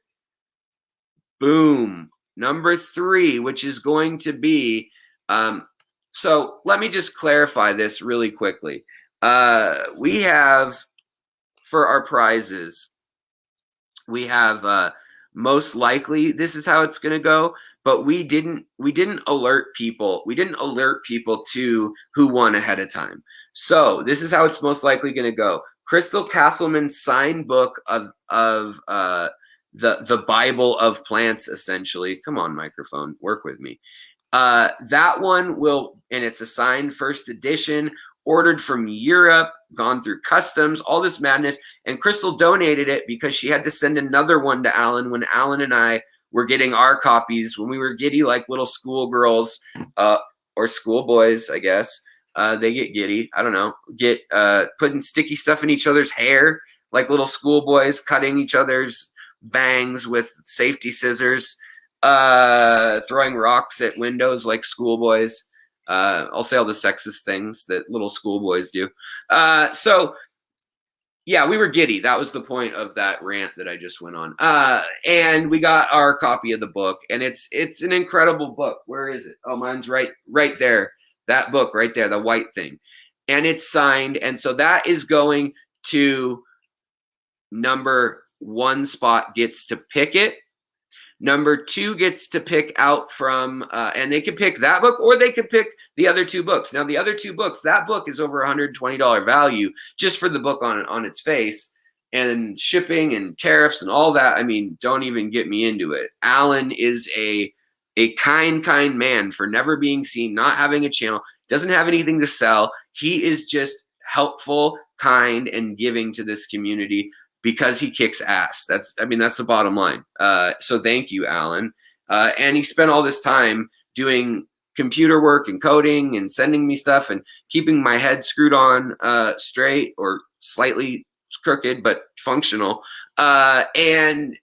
Boom. Number 3, which is going to be, so let me just clarify this really quickly. We have, for our prizes, we have most likely this is how it's going to go, but we didn't alert people. We didn't alert people to who won ahead of time. So this is how it's most likely going to go. Crystal Castleman's signed book of the Bible of plants, essentially. Come on, microphone, work with me. That one will, and it's a signed first edition, ordered from Europe, gone through customs, all this madness. And Crystal donated it because she had to send another one to Alan when Alan and I were getting our copies when we were giddy like little schoolgirls, or schoolboys, I guess. They get giddy. I don't know. Get putting sticky stuff in each other's hair like little schoolboys, cutting each other's bangs with safety scissors, throwing rocks at windows like schoolboys. I'll say all the sexist things that little schoolboys do. So yeah, we were giddy. That was the point of that rant that I just went on. And we got our copy of the book, and it's an incredible book. Where is it? Oh, mine's right there. That book right there, the white thing. And it's signed. And so that is going to number 1 spot gets to pick it. Number 2 gets to pick out from, and they can pick that book or they could pick the other 2 books. Now, the other 2 books, that book is over $120 value just for the book on its face, and shipping and tariffs and all that. I mean, don't even get me into it. Alan is a kind man for never being seen, not having a channel, doesn't have anything to sell. He is just helpful, kind, and giving to this community because he kicks ass. That's the bottom line. So thank you, Alan. And he spent all this time doing computer work and coding and sending me stuff and keeping my head screwed on straight or slightly crooked, but functional. And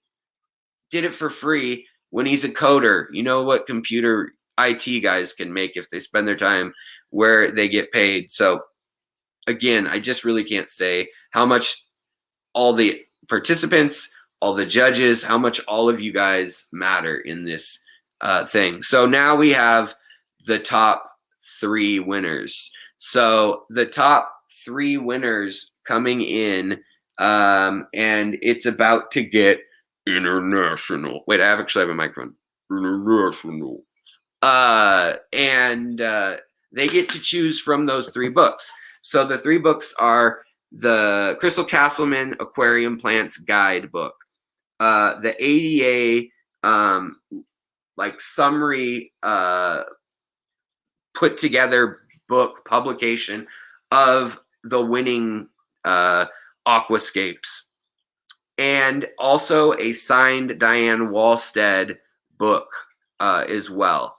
did it for free when he's a coder. You know what computer IT guys can make if they spend their time where they get paid. So again, I just really can't say how much all the participants, all the judges, how much all of you guys matter in this thing. So now we have the top 3 winners. So the top 3 winners coming in, and it's about to get international. Wait, I actually have a microphone. International. And they get to choose from those 3 books. So the 3 books are the Crystal Castleman Aquarium Plants Guide book, the ADA like summary put together book publication of the winning Aquascapes, and also a signed Diane Walstead book as well,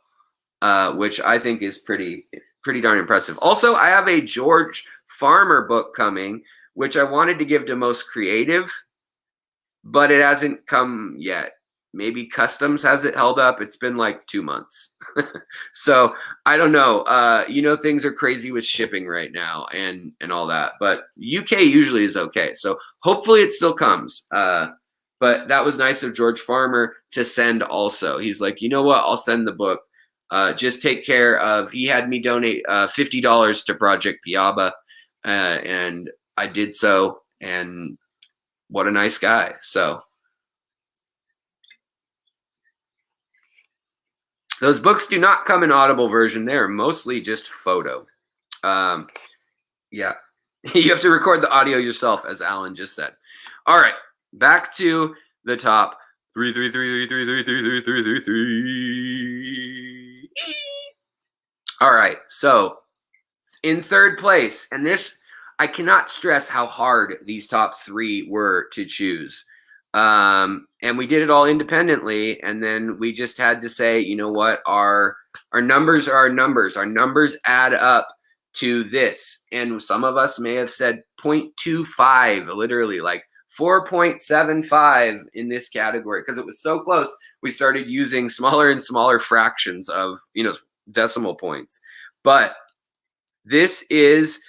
which I think is pretty darn impressive. Also, I have a George Farmer book coming, which I wanted to give to most creative, but it hasn't come yet. Maybe customs has it held up. It's been like 2 months. So I don't know. You know, things are crazy with shipping right now and all that, but UK usually is okay. So hopefully it still comes. But that was nice of George Farmer to send also. He's like, you know what? I'll send the book. Just take care of, he had me donate $50 to Project Piaba. And I did so, and what a nice guy. So those books do not come in Audible version. They're mostly just photo. Yeah. You have to record the audio yourself, as Alan just said. All right, back to the top. 3, 3, 3, 3, 3, 3, 3, 3, 3, 3. All right, so in third place, and this, I cannot stress how hard these top 3 were to choose. And we did it all independently, and then we just had to say, you know what, our numbers are our numbers. Our numbers add up to this. And some of us may have said 0.25, literally like 4.75 in this category, because it was so close. We started using smaller and smaller fractions of, you know, decimal points. But this is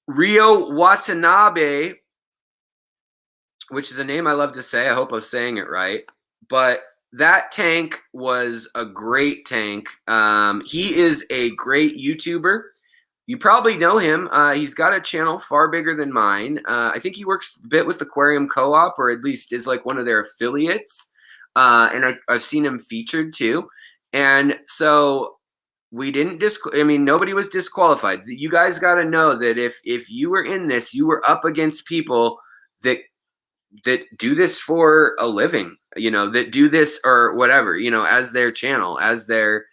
Rio Watanabe, which is a name I love to say. I hope I'm saying it right. But that tank was a great tank. He is a great YouTuber. You probably know him. He's got a channel far bigger than mine. I think he works a bit with Aquarium Co-op, or at least is like one of their affiliates. And I've seen him featured too. And so we didn't I mean, nobody was disqualified. You guys got to know that if you were in this, you were up against people that do this for a living, you know, that do this or whatever, you know, as their channel, as their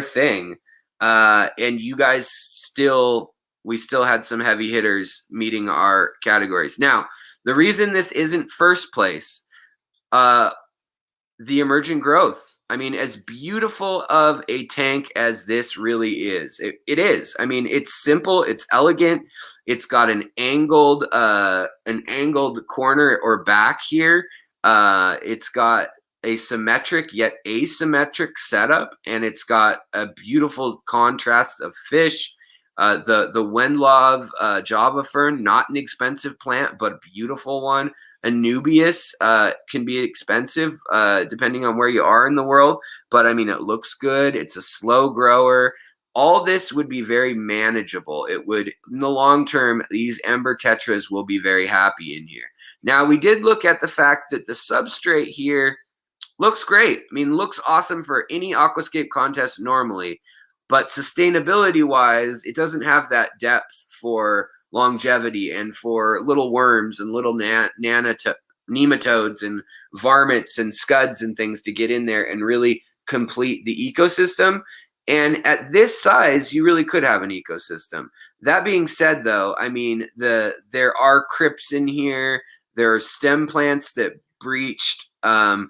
thing. And you guys we still had some heavy hitters meeting our categories. Now, the reason this isn't first place, the emergent growth. I mean, as beautiful of a tank as this really is, it is. I mean, it's simple, it's elegant, it's got an angled corner or back here. It's got a symmetric yet asymmetric setup, and it's got a beautiful contrast of fish. The Wenlove Java fern, not an expensive plant, but a beautiful one. Anubias can be expensive depending on where you are in the world, but I mean, it looks good. It's a slow grower. All this would be very manageable. It would, in the long term, these Ember Tetras will be very happy in here. Now, we did look at the fact that the substrate here looks great. I mean, looks awesome for any aquascape contest normally, but sustainability-wise, it doesn't have that depth for longevity and for little worms and little nematodes and varmints and scuds and things to get in there and really complete the ecosystem. And at this size, you really could have an ecosystem. That being said, though, I mean, there are crypts in here. There are stem plants that breached. And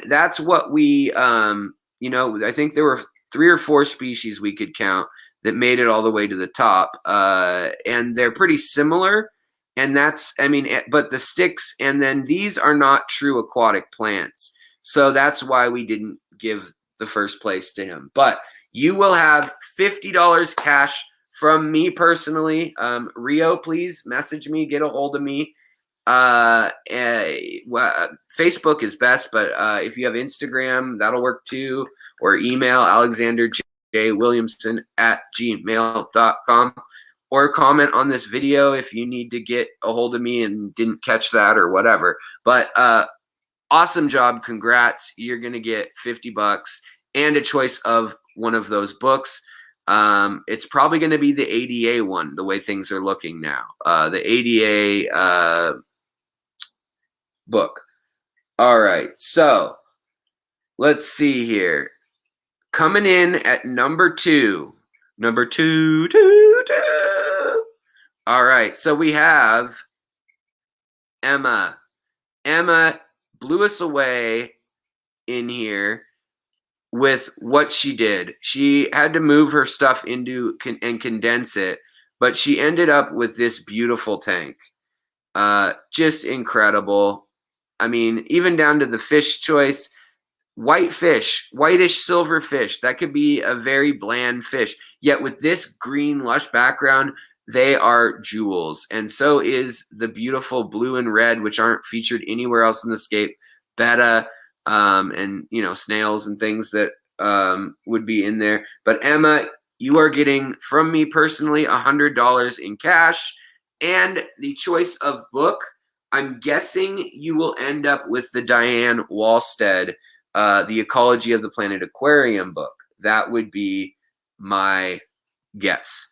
that's what we, you know, I think there were 3 or 4 species we could count that made it all the way to the top. And they're pretty similar. And that's, I mean, but the sticks, and then these are not true aquatic plants. So that's why we didn't give the first place to him. But you will have $50 cash from me personally. Rio, please message me, get a hold of me. Facebook is best, but if you have Instagram, that'll work too, or email alexanderjwilliamson@gmail.com, or comment on this video if you need to get a hold of me and didn't catch that or whatever. But awesome job, congrats. You're gonna get $50 and a choice of one of those books. It's probably going to be the ADA one, the way things are looking now. The ADA book. All right, so let's see here. Coming in at number 2. Number 2. All right, so we have Emma. Emma blew us away in here with what she did. She had to move her stuff into and condense it, but she ended up with this beautiful tank. Just incredible. I mean, even down to the fish choice. White fish, whitish silver fish. That could be a very bland fish. Yet with this green lush background, they are jewels. And so is the beautiful blue and red, which aren't featured anywhere else in the scape. Betta, and, you know, snails and things that would be in there. But Emma, you are getting from me personally $100 in cash and the choice of book. I'm guessing you will end up with the Diane Walstead, The Ecology of the Planet Aquarium book. That would be my guess.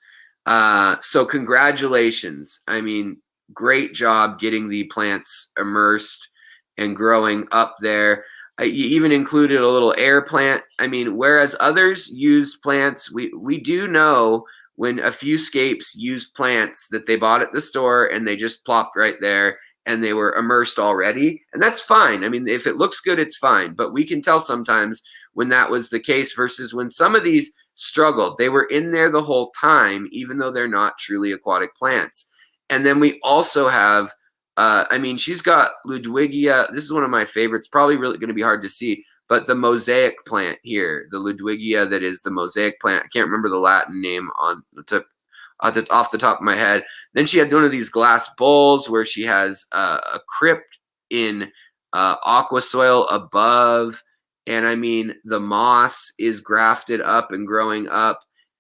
So congratulations. I mean, great job getting the plants immersed and growing up there. You even included a little air plant. I mean, whereas others used plants, we do know when a few scapes used plants that they bought at the store and they just plopped right there and they were immersed already. And that's fine. I mean, if it looks good, it's fine. But we can tell sometimes when that was the case versus when some of these struggled. They were in there the whole time, even though they're not truly aquatic plants. And then we also have, I mean, she's got Ludwigia. This is one of my favorites, probably really going to be hard to see, but the mosaic plant here, the Ludwigia that is the mosaic plant. I can't remember the Latin name on the tip, off the top of my head. Then she had one of these glass bowls where she has a crypt in aqua soil above. And I mean, the moss is grafted up and growing up.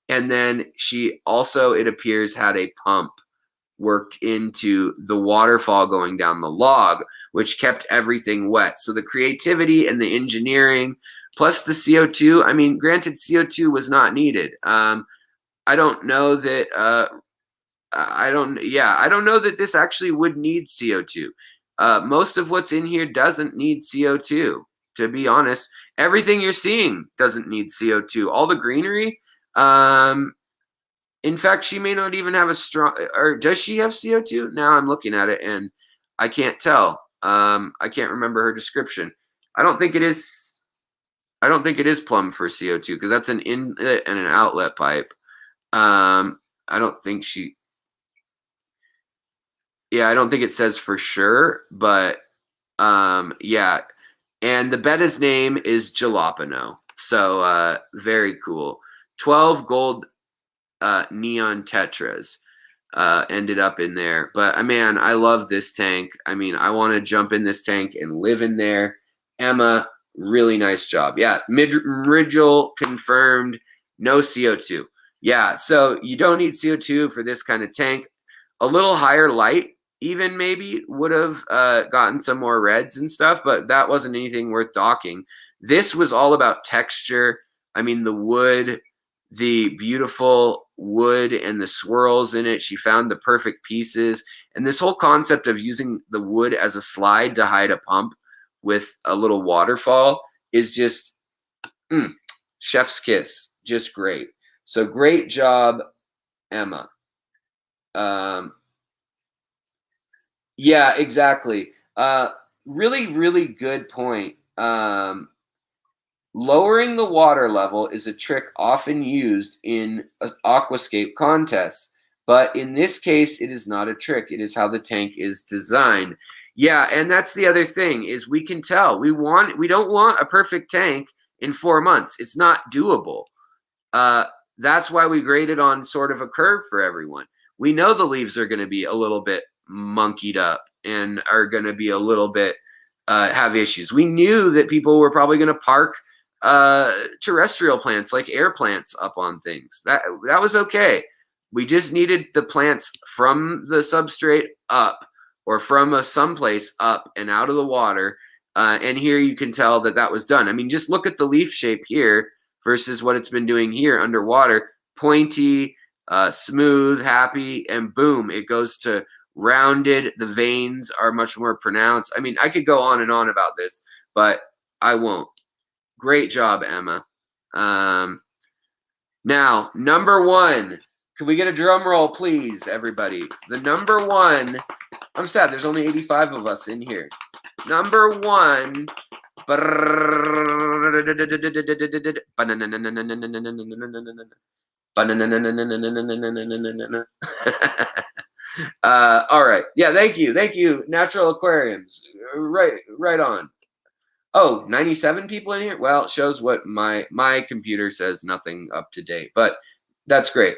And then she also, it appears, had a pump worked into the waterfall going down the log, which kept everything wet. So the creativity and the engineering, plus the CO2, I mean, granted, CO2 was not needed. I don't know that, I don't know that this actually would need CO2. Most of what's in here doesn't need CO2. To be honest, everything you're seeing doesn't need CO2. All the greenery, in fact, she may not even have a strong, or does she have CO2? Now I'm looking at it and I can't tell. I can't remember her description. I don't think it is plumbed for CO2 because that's an inlet and an outlet pipe. I don't think I don't think it says for sure, but yeah. And the betta's name is Jalapeno. So very cool. 12 gold neon tetras ended up in there. But man, I love this tank. I mean, I want to jump in this tank and live in there. Emma, really nice job. Yeah, Mridgel confirmed, no CO2. Yeah, so you don't need CO2 for this kind of tank. A little higher light even maybe would have gotten some more reds and stuff, but that wasn't anything worth docking. This was all about texture. I mean, the wood, the beautiful wood and the swirls in it. She found the perfect pieces. And this whole concept of using the wood as a slide to hide a pump with a little waterfall is just chef's kiss. Just great. So great job, Emma. Yeah, exactly. Really, really good point. Lowering the water level is a trick often used in aquascape contests, but in this case, it is not a trick. It is how the tank is designed. Yeah, and that's the other thing is we can tell we don't want a perfect tank in 4 months. It's not doable. That's why we graded on sort of a curve for everyone. We know the leaves are going to be a little bit monkeyed up and are going to be a little bit have issues. We knew that people were probably going to park terrestrial plants like air plants up on things. That was okay. We just needed the plants from the substrate up or from someplace up and out of the water. And here you can tell that that was done. I mean, just look at the leaf shape here versus what it's been doing here underwater. Pointy, smooth, happy, and boom, it goes to rounded. The veins are much more pronounced. I mean, I could go on and on about this, but I won't. Great job, Emma. Now, number one. Can we get a drum roll, please, everybody? The number one. I'm sad. There's only 85 of us in here. Number one. All right. Yeah, thank you. Natural Aquariums. Right on. Oh, 97 people in here? Well, it shows what my computer says, nothing up to date, but that's great.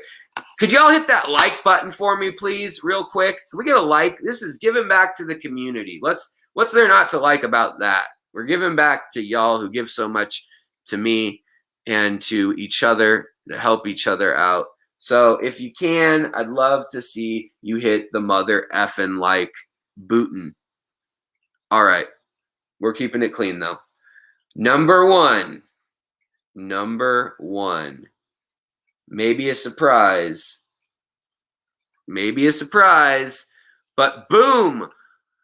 Could y'all hit that like button for me, please, real quick? Can we get a like? This is giving back to the community. What's there not to like about that? We're giving back to y'all who give so much to me and to each other to help each other out. So if you can, I'd love to see you hit the mother effing like bootin'. All right. We're keeping it clean, though. Number one. Maybe a surprise. maybe a surprise, but boom,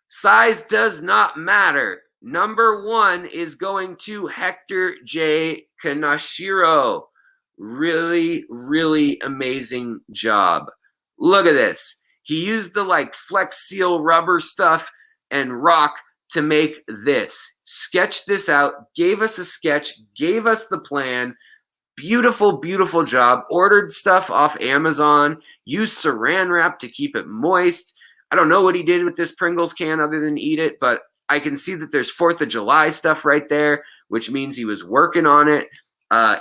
size does not matter. Number 1 is going to Hector J Kanashiro. Really, really amazing job. Look at this. He used the like Flex Seal rubber stuff and rock to make this. Sketched this out, gave us a sketch, gave us the plan. Beautiful, beautiful job. Ordered stuff off Amazon. Used saran wrap to keep it moist. I don't know what he did with this Pringles can other than eat it, but I can see that there's 4th of July stuff right there, which means he was working on it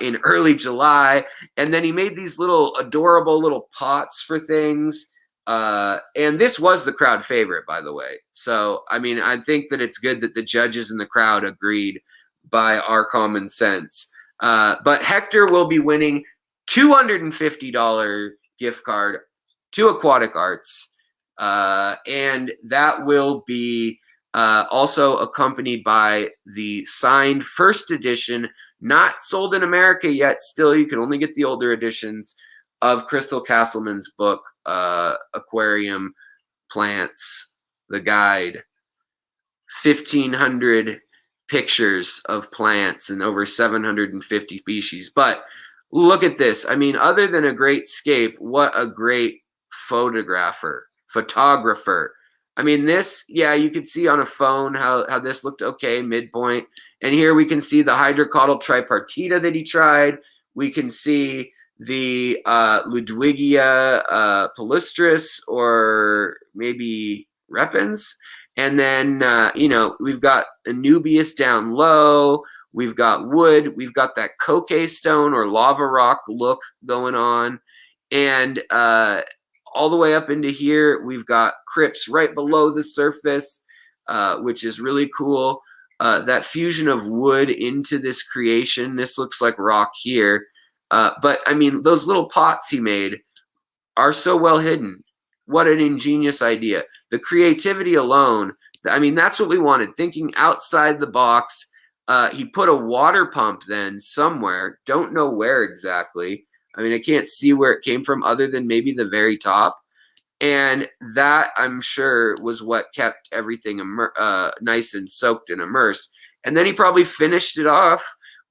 in early July. And then he made these little adorable little pots for things. And this was the crowd favorite, by the way. So, I mean, I think that it's good that the judges in the crowd agreed by our common sense. But Hector will be winning $250 gift card to Aquatic Arts. And that will be also accompanied by the signed first edition, not sold in America yet. Still, you can only get the older editions of Crystal Castleman's book, Aquarium Plants, the guide. 1,500 pictures of plants and over 750 species. But look at this. I mean, other than a great scape, what a great photographer. I mean, this, yeah, you could see on a phone how this looked okay, midpoint. And here we can see the hydrocaudal tripartita that he tried. We can see the Ludwigia palustris, or maybe repens. And then, you know, we've got Anubias down low. We've got wood. We've got that coque stone or lava rock look going on. And all the way up into here, we've got crypts right below the surface, which is really cool. That fusion of wood into this creation. This looks like rock here. But, I mean, those little pots he made are so well hidden. What an ingenious idea. The creativity alone, I mean, that's what we wanted. Thinking outside the box. He put a water pump then somewhere. Don't know where exactly. I mean, I can't see where it came from other than maybe the very top. And that, I'm sure, was what kept everything nice and soaked and immersed. And then he probably finished it off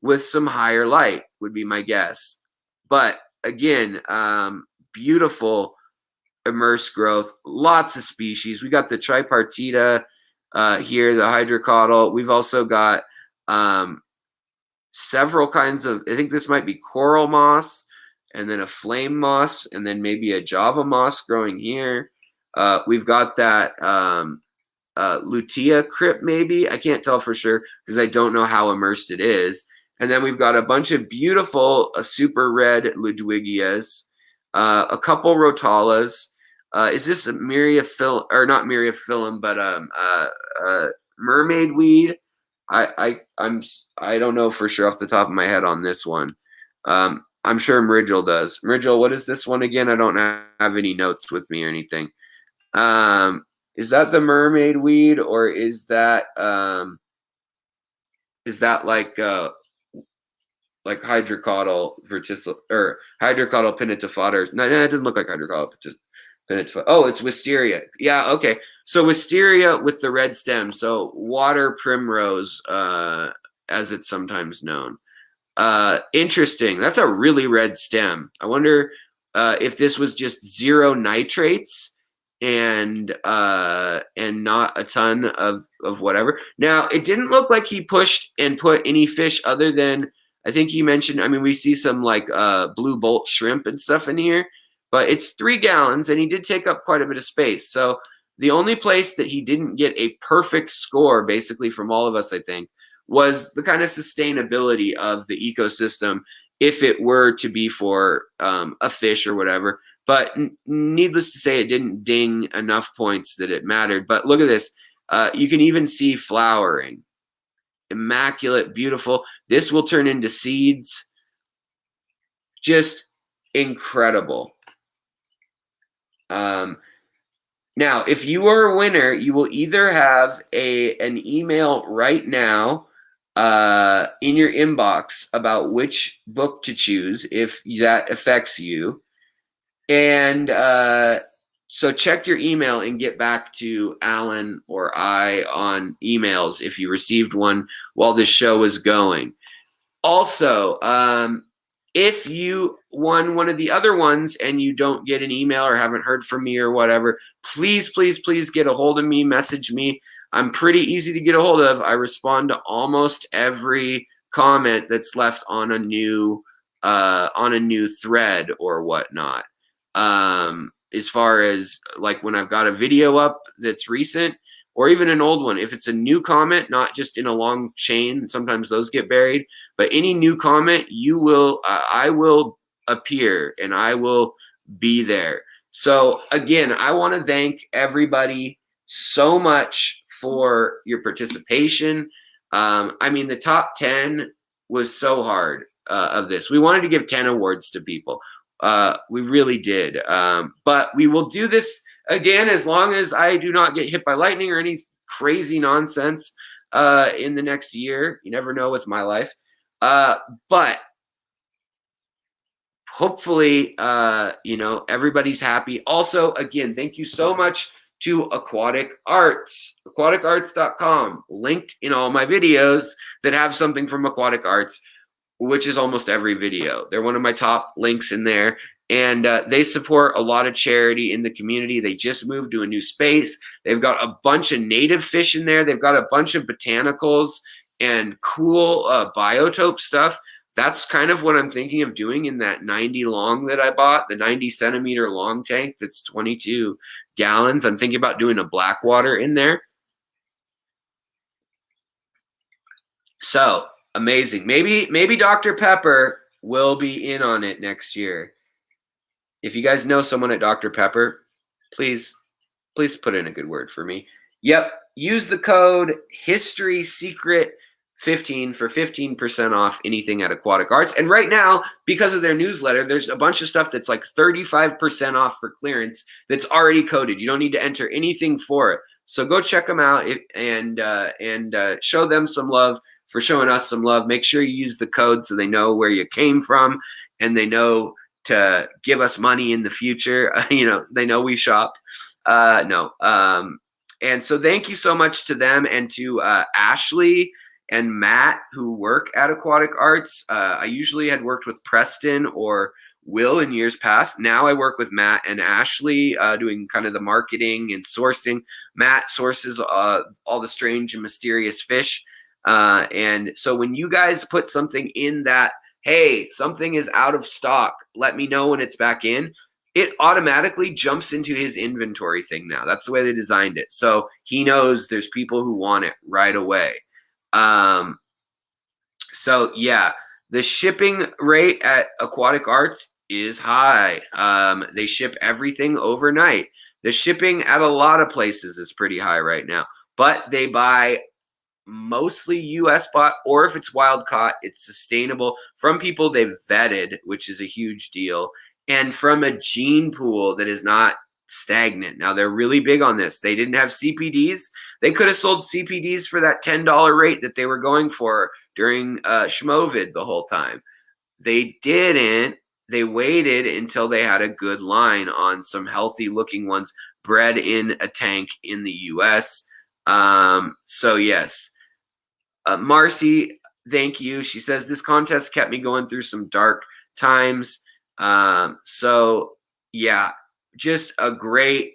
with some higher light, would be my guess. But again, beautiful immersed growth, lots of species. We got the tripartita here, the hydrocaudal. We've also got several kinds of, I think this might be coral moss, and then a flame moss, and then maybe a Java moss growing here. We've got that Lutea crypt, maybe. I can't tell for sure because I don't know how immersed it is. And then we've got a bunch of beautiful super red Ludwigias, a couple Rotalas. Is this a Myriaphyllum, or not Myriaphyllum, but mermaid weed? I don't know for sure off the top of my head on this one. I'm sure Mrigel does. Mrigel, what is this one again? I don't have any notes with me or anything. Is that the mermaid weed, or is that like hydrocaudal verticil or hydrocaudal pinnatifoders? No, it doesn't look like hydrocaudal pinnatifoders. Oh, it's wisteria. Yeah, okay. So wisteria with the red stem. So water primrose, as it's sometimes known. Interesting. That's a really red stem. I wonder if this was just 0 nitrates and not a ton of whatever. Now, it didn't look like he pushed and put any fish other than, I think he mentioned, I mean, we see some like blue bolt shrimp and stuff in here, but it's 3 gallons and he did take up quite a bit of space. So the only place that he didn't get a perfect score, basically from all of us, I think, was the kind of sustainability of the ecosystem if it were to be for a fish or whatever. But needless to say, it didn't ding enough points that it mattered. But look at this. You can even see flowering. Immaculate, beautiful. This will turn into seeds. Just incredible. Now, if you are a winner, you will either have an email right now in your inbox about which book to choose, if that affects you. And So check your email and get back to Alan or I on emails if you received one while this show is going. Also, if you won one of the other ones and you don't get an email or haven't heard from me or whatever, please, please, please get a hold of me, message me. I'm pretty easy to get a hold of. I respond to almost every comment that's left on a new thread or whatnot. As far as like when I've got a video up that's recent, or even an old one, if it's a new comment, not just in a long chain, sometimes those get buried, but any new comment, I will appear and I will be there. So again, I want to thank everybody so much for your participation. I mean, the top 10 was so hard of this. We wanted to give 10 awards to people. We really did. But we will do this again, as long as I do not get hit by lightning or any crazy nonsense in the next year. You never know with my life. But hopefully, everybody's happy. Also, again, thank you so much to Aquatic Arts, aquaticarts.com, linked in all my videos that have something from Aquatic Arts, which is almost every video. They're one of my top links in there. And they support a lot of charity in the community. They just moved to a new space. They've got a bunch of native fish in there. They've got a bunch of botanicals and cool biotope stuff. That's kind of what I'm thinking of doing in that 90 long that I bought, the 90 centimeter long tank that's 22 gallons. I'm thinking about doing a blackwater in there. So amazing. Maybe Dr. Pepper will be in on it next year. If you guys know someone at Dr. Pepper, please put in a good word for me. Yep, use the code HISTORYSECRET15 for 15% off anything at Aquatic Arts. And right now, because of their newsletter, there's a bunch of stuff that's like 35% off for clearance that's already coded. You don't need to enter anything for it. So go check them out and show them some love for showing us some love. Make sure you use the code so they know where you came from and they know to give us money in the future. They know we shop. And so thank you so much to them and to Ashley and Matt who work at Aquatic Arts. I usually had worked with Preston or Will in years past. Now I work with Matt and Ashley doing kind of the marketing and sourcing. Matt sources all the strange and mysterious fish. And so when you guys put something in that, hey, something is out of stock, let me know when it's back in, it automatically jumps into his inventory thing now. That's the way they designed it. So he knows there's people who want it right away. So yeah, the shipping rate at Aquatic Arts is high. They ship everything overnight. The shipping at a lot of places is pretty high right now, but they buy mostly US bought, or if it's wild caught, it's sustainable from people they've vetted, which is a huge deal, and from a gene pool that is not stagnant. Now they're really big on this. They didn't have CPDs. They could have sold CPDs for that $10 rate that they were going for during Schmovid the whole time. They didn't. They waited until they had a good line on some healthy looking ones bred in a tank in the US. So yes, Marcy, thank you. She says this contest kept me going through some dark times. So yeah, just a great,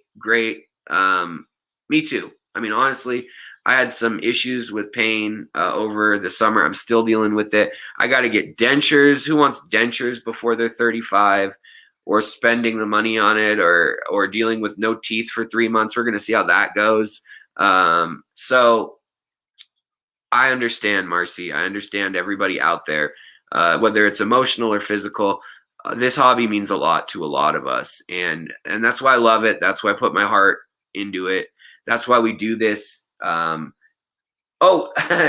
me too. I mean, honestly, I had some issues with pain over the summer. I'm still dealing with it. I got to get dentures. Who wants dentures before they're 35? Or spending the money on it, or dealing with no teeth for 3 months. We're going to see how that goes. So I understand, Marcy. I understand everybody out there, whether it's emotional or physical. This hobby means a lot to a lot of us, and that's why I love it. That's why I put my heart into it. That's why we do this.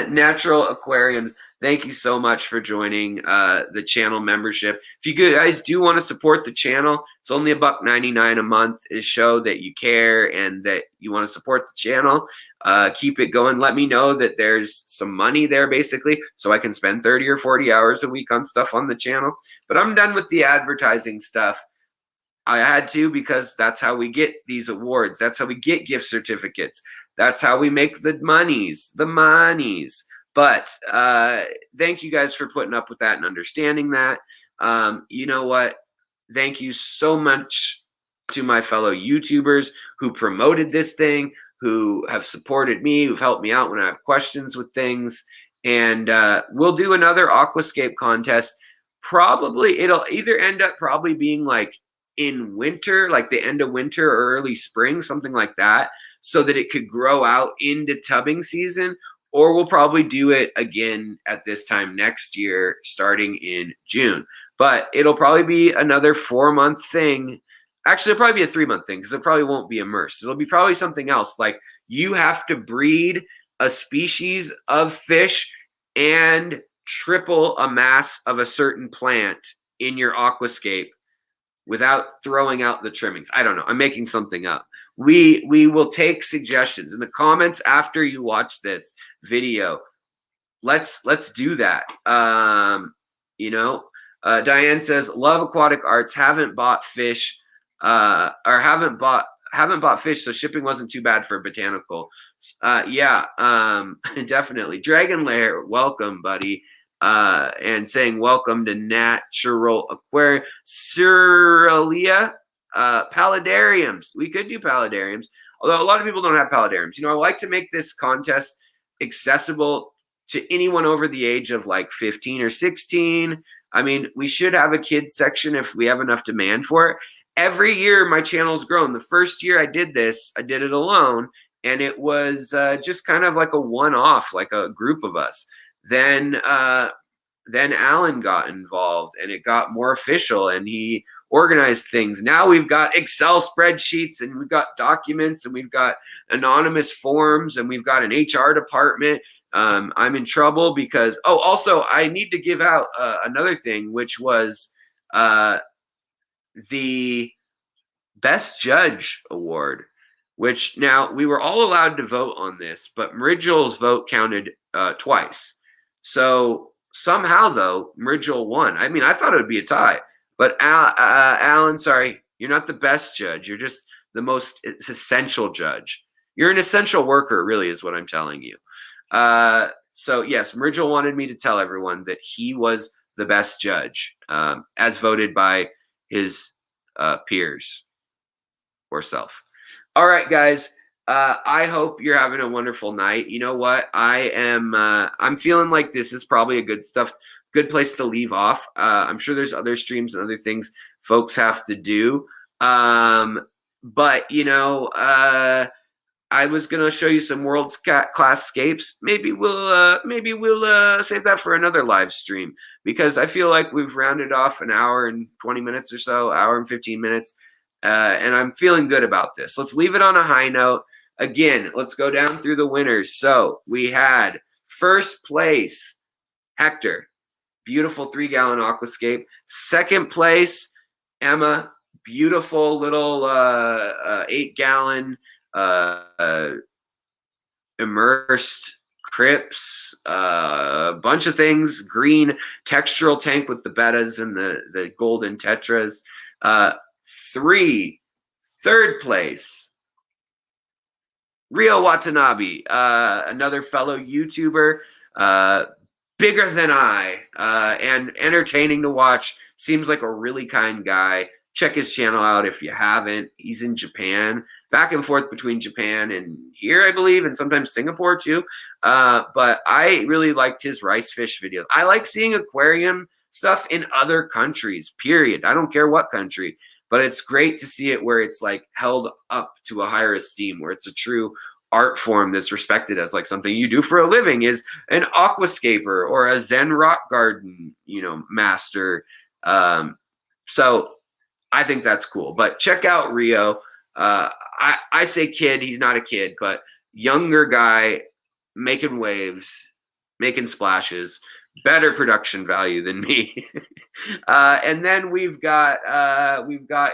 Natural Aquariums, thank you so much for joining the channel membership. If you guys do want to support the channel, it's only $1.99 a month to show that you care and that you want to support the channel. Keep it going. Let me know that there's some money there, basically, so I can spend 30 or 40 hours a week on stuff on the channel. But I'm done with the advertising stuff. I had to, because that's how we get these awards. That's how we get gift certificates. That's how we make the monies. But thank you guys for putting up with that and understanding that. You know what? Thank you so much to my fellow YouTubers who promoted this thing, who have supported me, who've helped me out when I have questions with things. And we'll do another Aquascape contest. Probably it'll either end up probably being like in winter, like the end of winter or early spring, something like that, so that it could grow out into tubbing season. Or we'll probably do it again at this time next year, starting in June. But it'll probably be another 4-month thing. Actually, it'll probably be a 3-month thing, because it probably won't be immersed. It'll be probably something else. Like, you have to breed a species of fish and triple a mass of a certain plant in your aquascape without throwing out the trimmings. I don't know. I'm making something up. We will take suggestions in the comments after you watch this video. Let's do that. Diane says, love aquatic arts, haven't bought fish, haven't bought fish, so shipping wasn't too bad for botanical. Definitely. Dragon Lair, welcome, buddy. And saying welcome to Natural Aquarium. Ceralia, paludariums. We could do paludariums, although a lot of people don't have paludariums. I like to make this contest accessible to anyone over the age of like 15 or 16. I mean, we should have a kids section if we have enough demand for it. Every year my channel's grown. The first year I did this, I did it alone, and it was just kind of like a one-off, like a group of us. Then Alan got involved, and it got more official, and he organized things. Now we've got Excel spreadsheets, and we've got documents, and we've got anonymous forms, and we've got an HR department. I'm in trouble because, also I need to give out another thing, which was the Best Judge Award, which now we were all allowed to vote on this, but Merigel's vote counted twice. So somehow, though, Merigel won. I mean, I thought it would be a tie, but Alan, sorry, you're not the best judge. You're just the most essential judge. You're an essential worker, really, is what I'm telling you. So yes, Merigel wanted me to tell everyone that he was the best judge, as voted by his peers or self. All right, guys. I hope you're having a wonderful night. You know what? I'm feeling like this is probably a good place to leave off. I'm sure there's other streams and other things folks have to do. But I was gonna show you some world class scapes. Maybe we'll save that for another live stream, because I feel like we've rounded off an hour and 20 minutes or so, hour and 15 minutes, and I'm feeling good about this. Let's leave it on a high note. Again, let's go down through the winners. So we had first place, Hector, beautiful 3-gallon aquascape. Second place, Emma, beautiful little 8-gallon immersed crypts, a bunch of things, green textural tank with the bettas and the golden tetras. Third place, Rio Watanabe, another fellow YouTuber, bigger than I, and entertaining to watch. Seems like a really kind guy. Check his channel out if you haven't. He's in Japan, back and forth between Japan and here, I believe, and sometimes Singapore too. But I really liked his rice fish videos. I like seeing aquarium stuff in other countries, period. I don't care what country, but it's great to see it where it's like held up to a higher esteem, where it's a true art form that's respected as like something you do for a living, is an aquascaper or a Zen rock garden, master. So I think that's cool. But check out Rio. I say kid, he's not a kid, but younger guy making waves, making splashes, better production value than me. And then we've got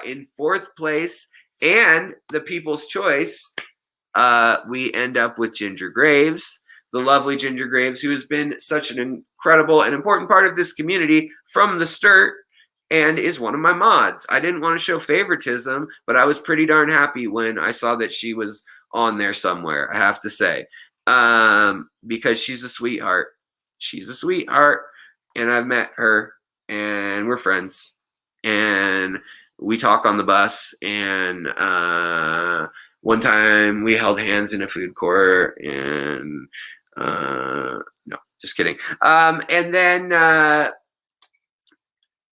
in fourth place and the People's Choice, we end up with Ginger Greaves, the lovely Ginger Greaves, who has been such an incredible and important part of this community from the start. and is one of my mods. I didn't want to show favoritism, but I was pretty darn happy when I saw that she was on there somewhere, I have to say, because she's a sweetheart. She's a sweetheart, and I've met her, and we're friends, and we talk on the bus, and one time we held hands in a food court, and no, just kidding. And then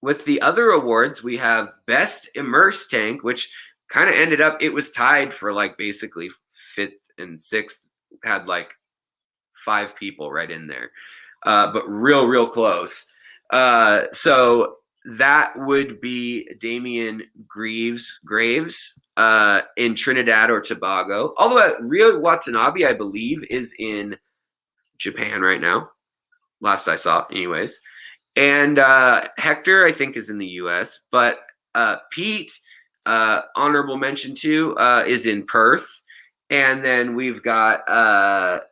with the other awards, we have Best Immerse Tank, which kind of ended up, it was tied for like basically 5th and 6th, had like 5 people right in there, but real close. So that would be Damien Greaves in Trinidad or Tobago. Although Rio Watanabe, I believe, is in Japan right now. Last I saw, anyways. And Hector, I think, is in the U.S. But Pete, honorable mention too, is in Perth. And then we've got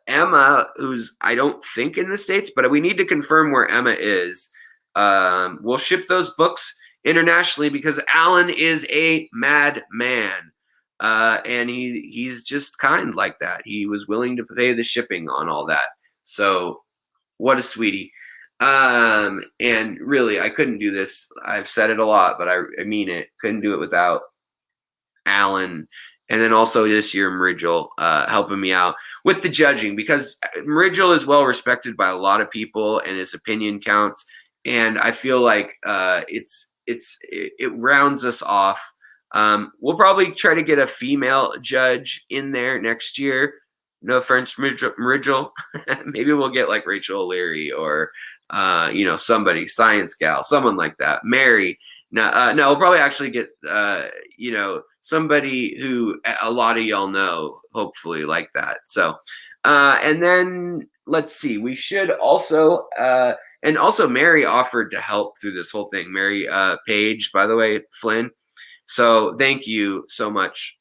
Emma, who's I don't think in the States, but we need to confirm where Emma is. We'll ship those books internationally because Alan is a madman. And he's just kind like that. He was willing to pay the shipping on all that. So what a sweetie. And really, I couldn't do this. I've said it a lot, but I mean it. Couldn't do it without Alan. And then also this year, Mridgel, helping me out with the judging, because Mridgel is well respected by a lot of people and his opinion counts. And I feel like it rounds us off. We'll probably try to get a female judge in there next year. No offense, Mridgel. Maybe we'll get like Rachel O'Leary or somebody, Science Gal, someone like that. Mary. No, we'll probably actually get somebody who a lot of y'all know, hopefully, like that. So, and then let's see. We should also and also Mary offered to help through this whole thing. Mary Page, by the way, Flynn. So thank you so much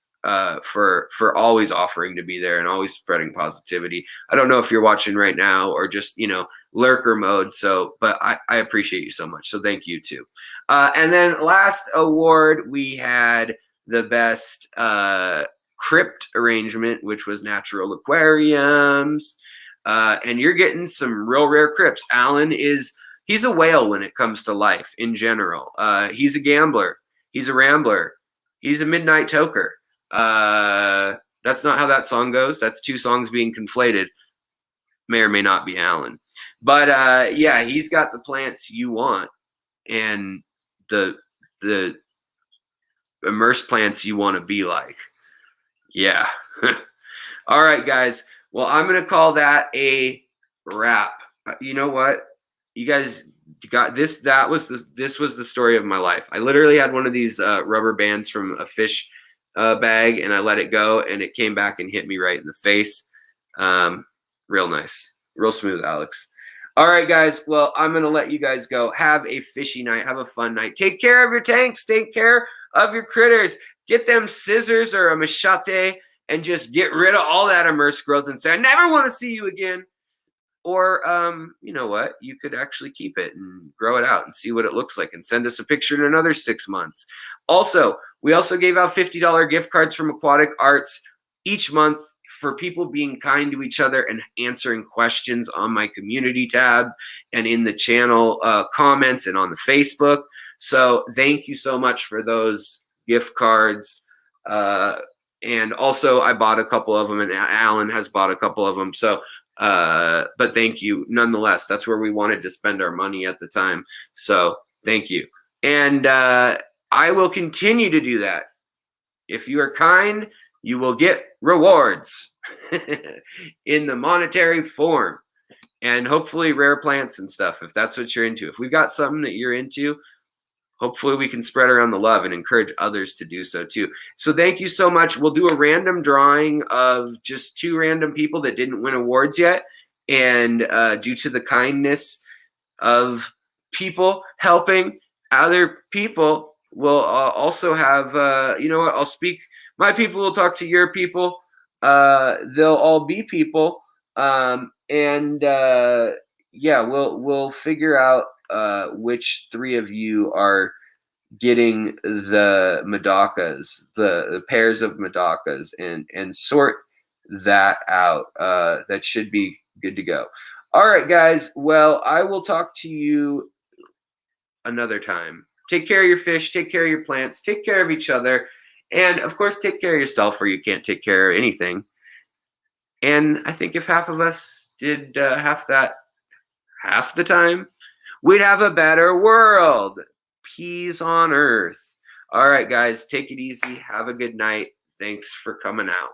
for always offering to be there and always spreading positivity. I don't know if you're watching right now or just lurker mode. So, but I appreciate you so much. So thank you too. And then last award, we had the best crypt arrangement, which was Natural Aquariums. And you're getting some real rare crypts. Alan he's a whale when it comes to life in general. He's a gambler. He's a rambler. He's a midnight toker. That's not how that song goes. That's 2 songs being conflated. May or may not be Alan. But yeah, he's got the plants you want and the immersed plants you want to be like. Yeah. All right, guys. Well, I'm going to call that a wrap. You know what? You guys got this. This was the story of my life. I literally had one of these rubber bands from a fish bag, and I let it go, and it came back and hit me right in the face. Real nice. Real smooth, Alex. All right, guys. Well, I'm going to let you guys go. Have a fishy night. Have a fun night. Take care of your tanks. Take care of your critters. Get them scissors or a machete and just get rid of all that immersed growth and say, I never want to see you again. Or, you know what? You could actually keep it and grow it out and see what it looks like and send us a picture in another 6 months. Also, we also gave out $50 gift cards from Aquatic Arts each month for people being kind to each other and answering questions on my community tab and in the channel comments and on the Facebook. So thank you so much for those gift cards. And also I bought a couple of them and Alan has bought a couple of them. So, but thank you nonetheless. That's where we wanted to spend our money at the time. So thank you. And I will continue to do that. If you are kind, you will get rewards in the monetary form and hopefully rare plants and stuff, if that's what you're into. If we've got something that you're into, hopefully we can spread around the love and encourage others to do so too. So thank you so much. We'll do a random drawing of just 2 random people that didn't win awards yet. And due to the kindness of people helping other people, we'll also have, you know what, I'll speak. My people will talk to your people. They'll all be people. Yeah, we'll figure out which 3 of you are getting the Medocas, the pairs of Medocas, and sort that out. That should be good to go. All right, guys. Well, I will talk to you another time. Take care of your fish, take care of your plants, take care of each other, and of course, take care of yourself, or you can't take care of anything. And I think if half of us did half that half the time, we'd have a better world. Peace on earth. All right, guys, take it easy. Have a good night. Thanks for coming out.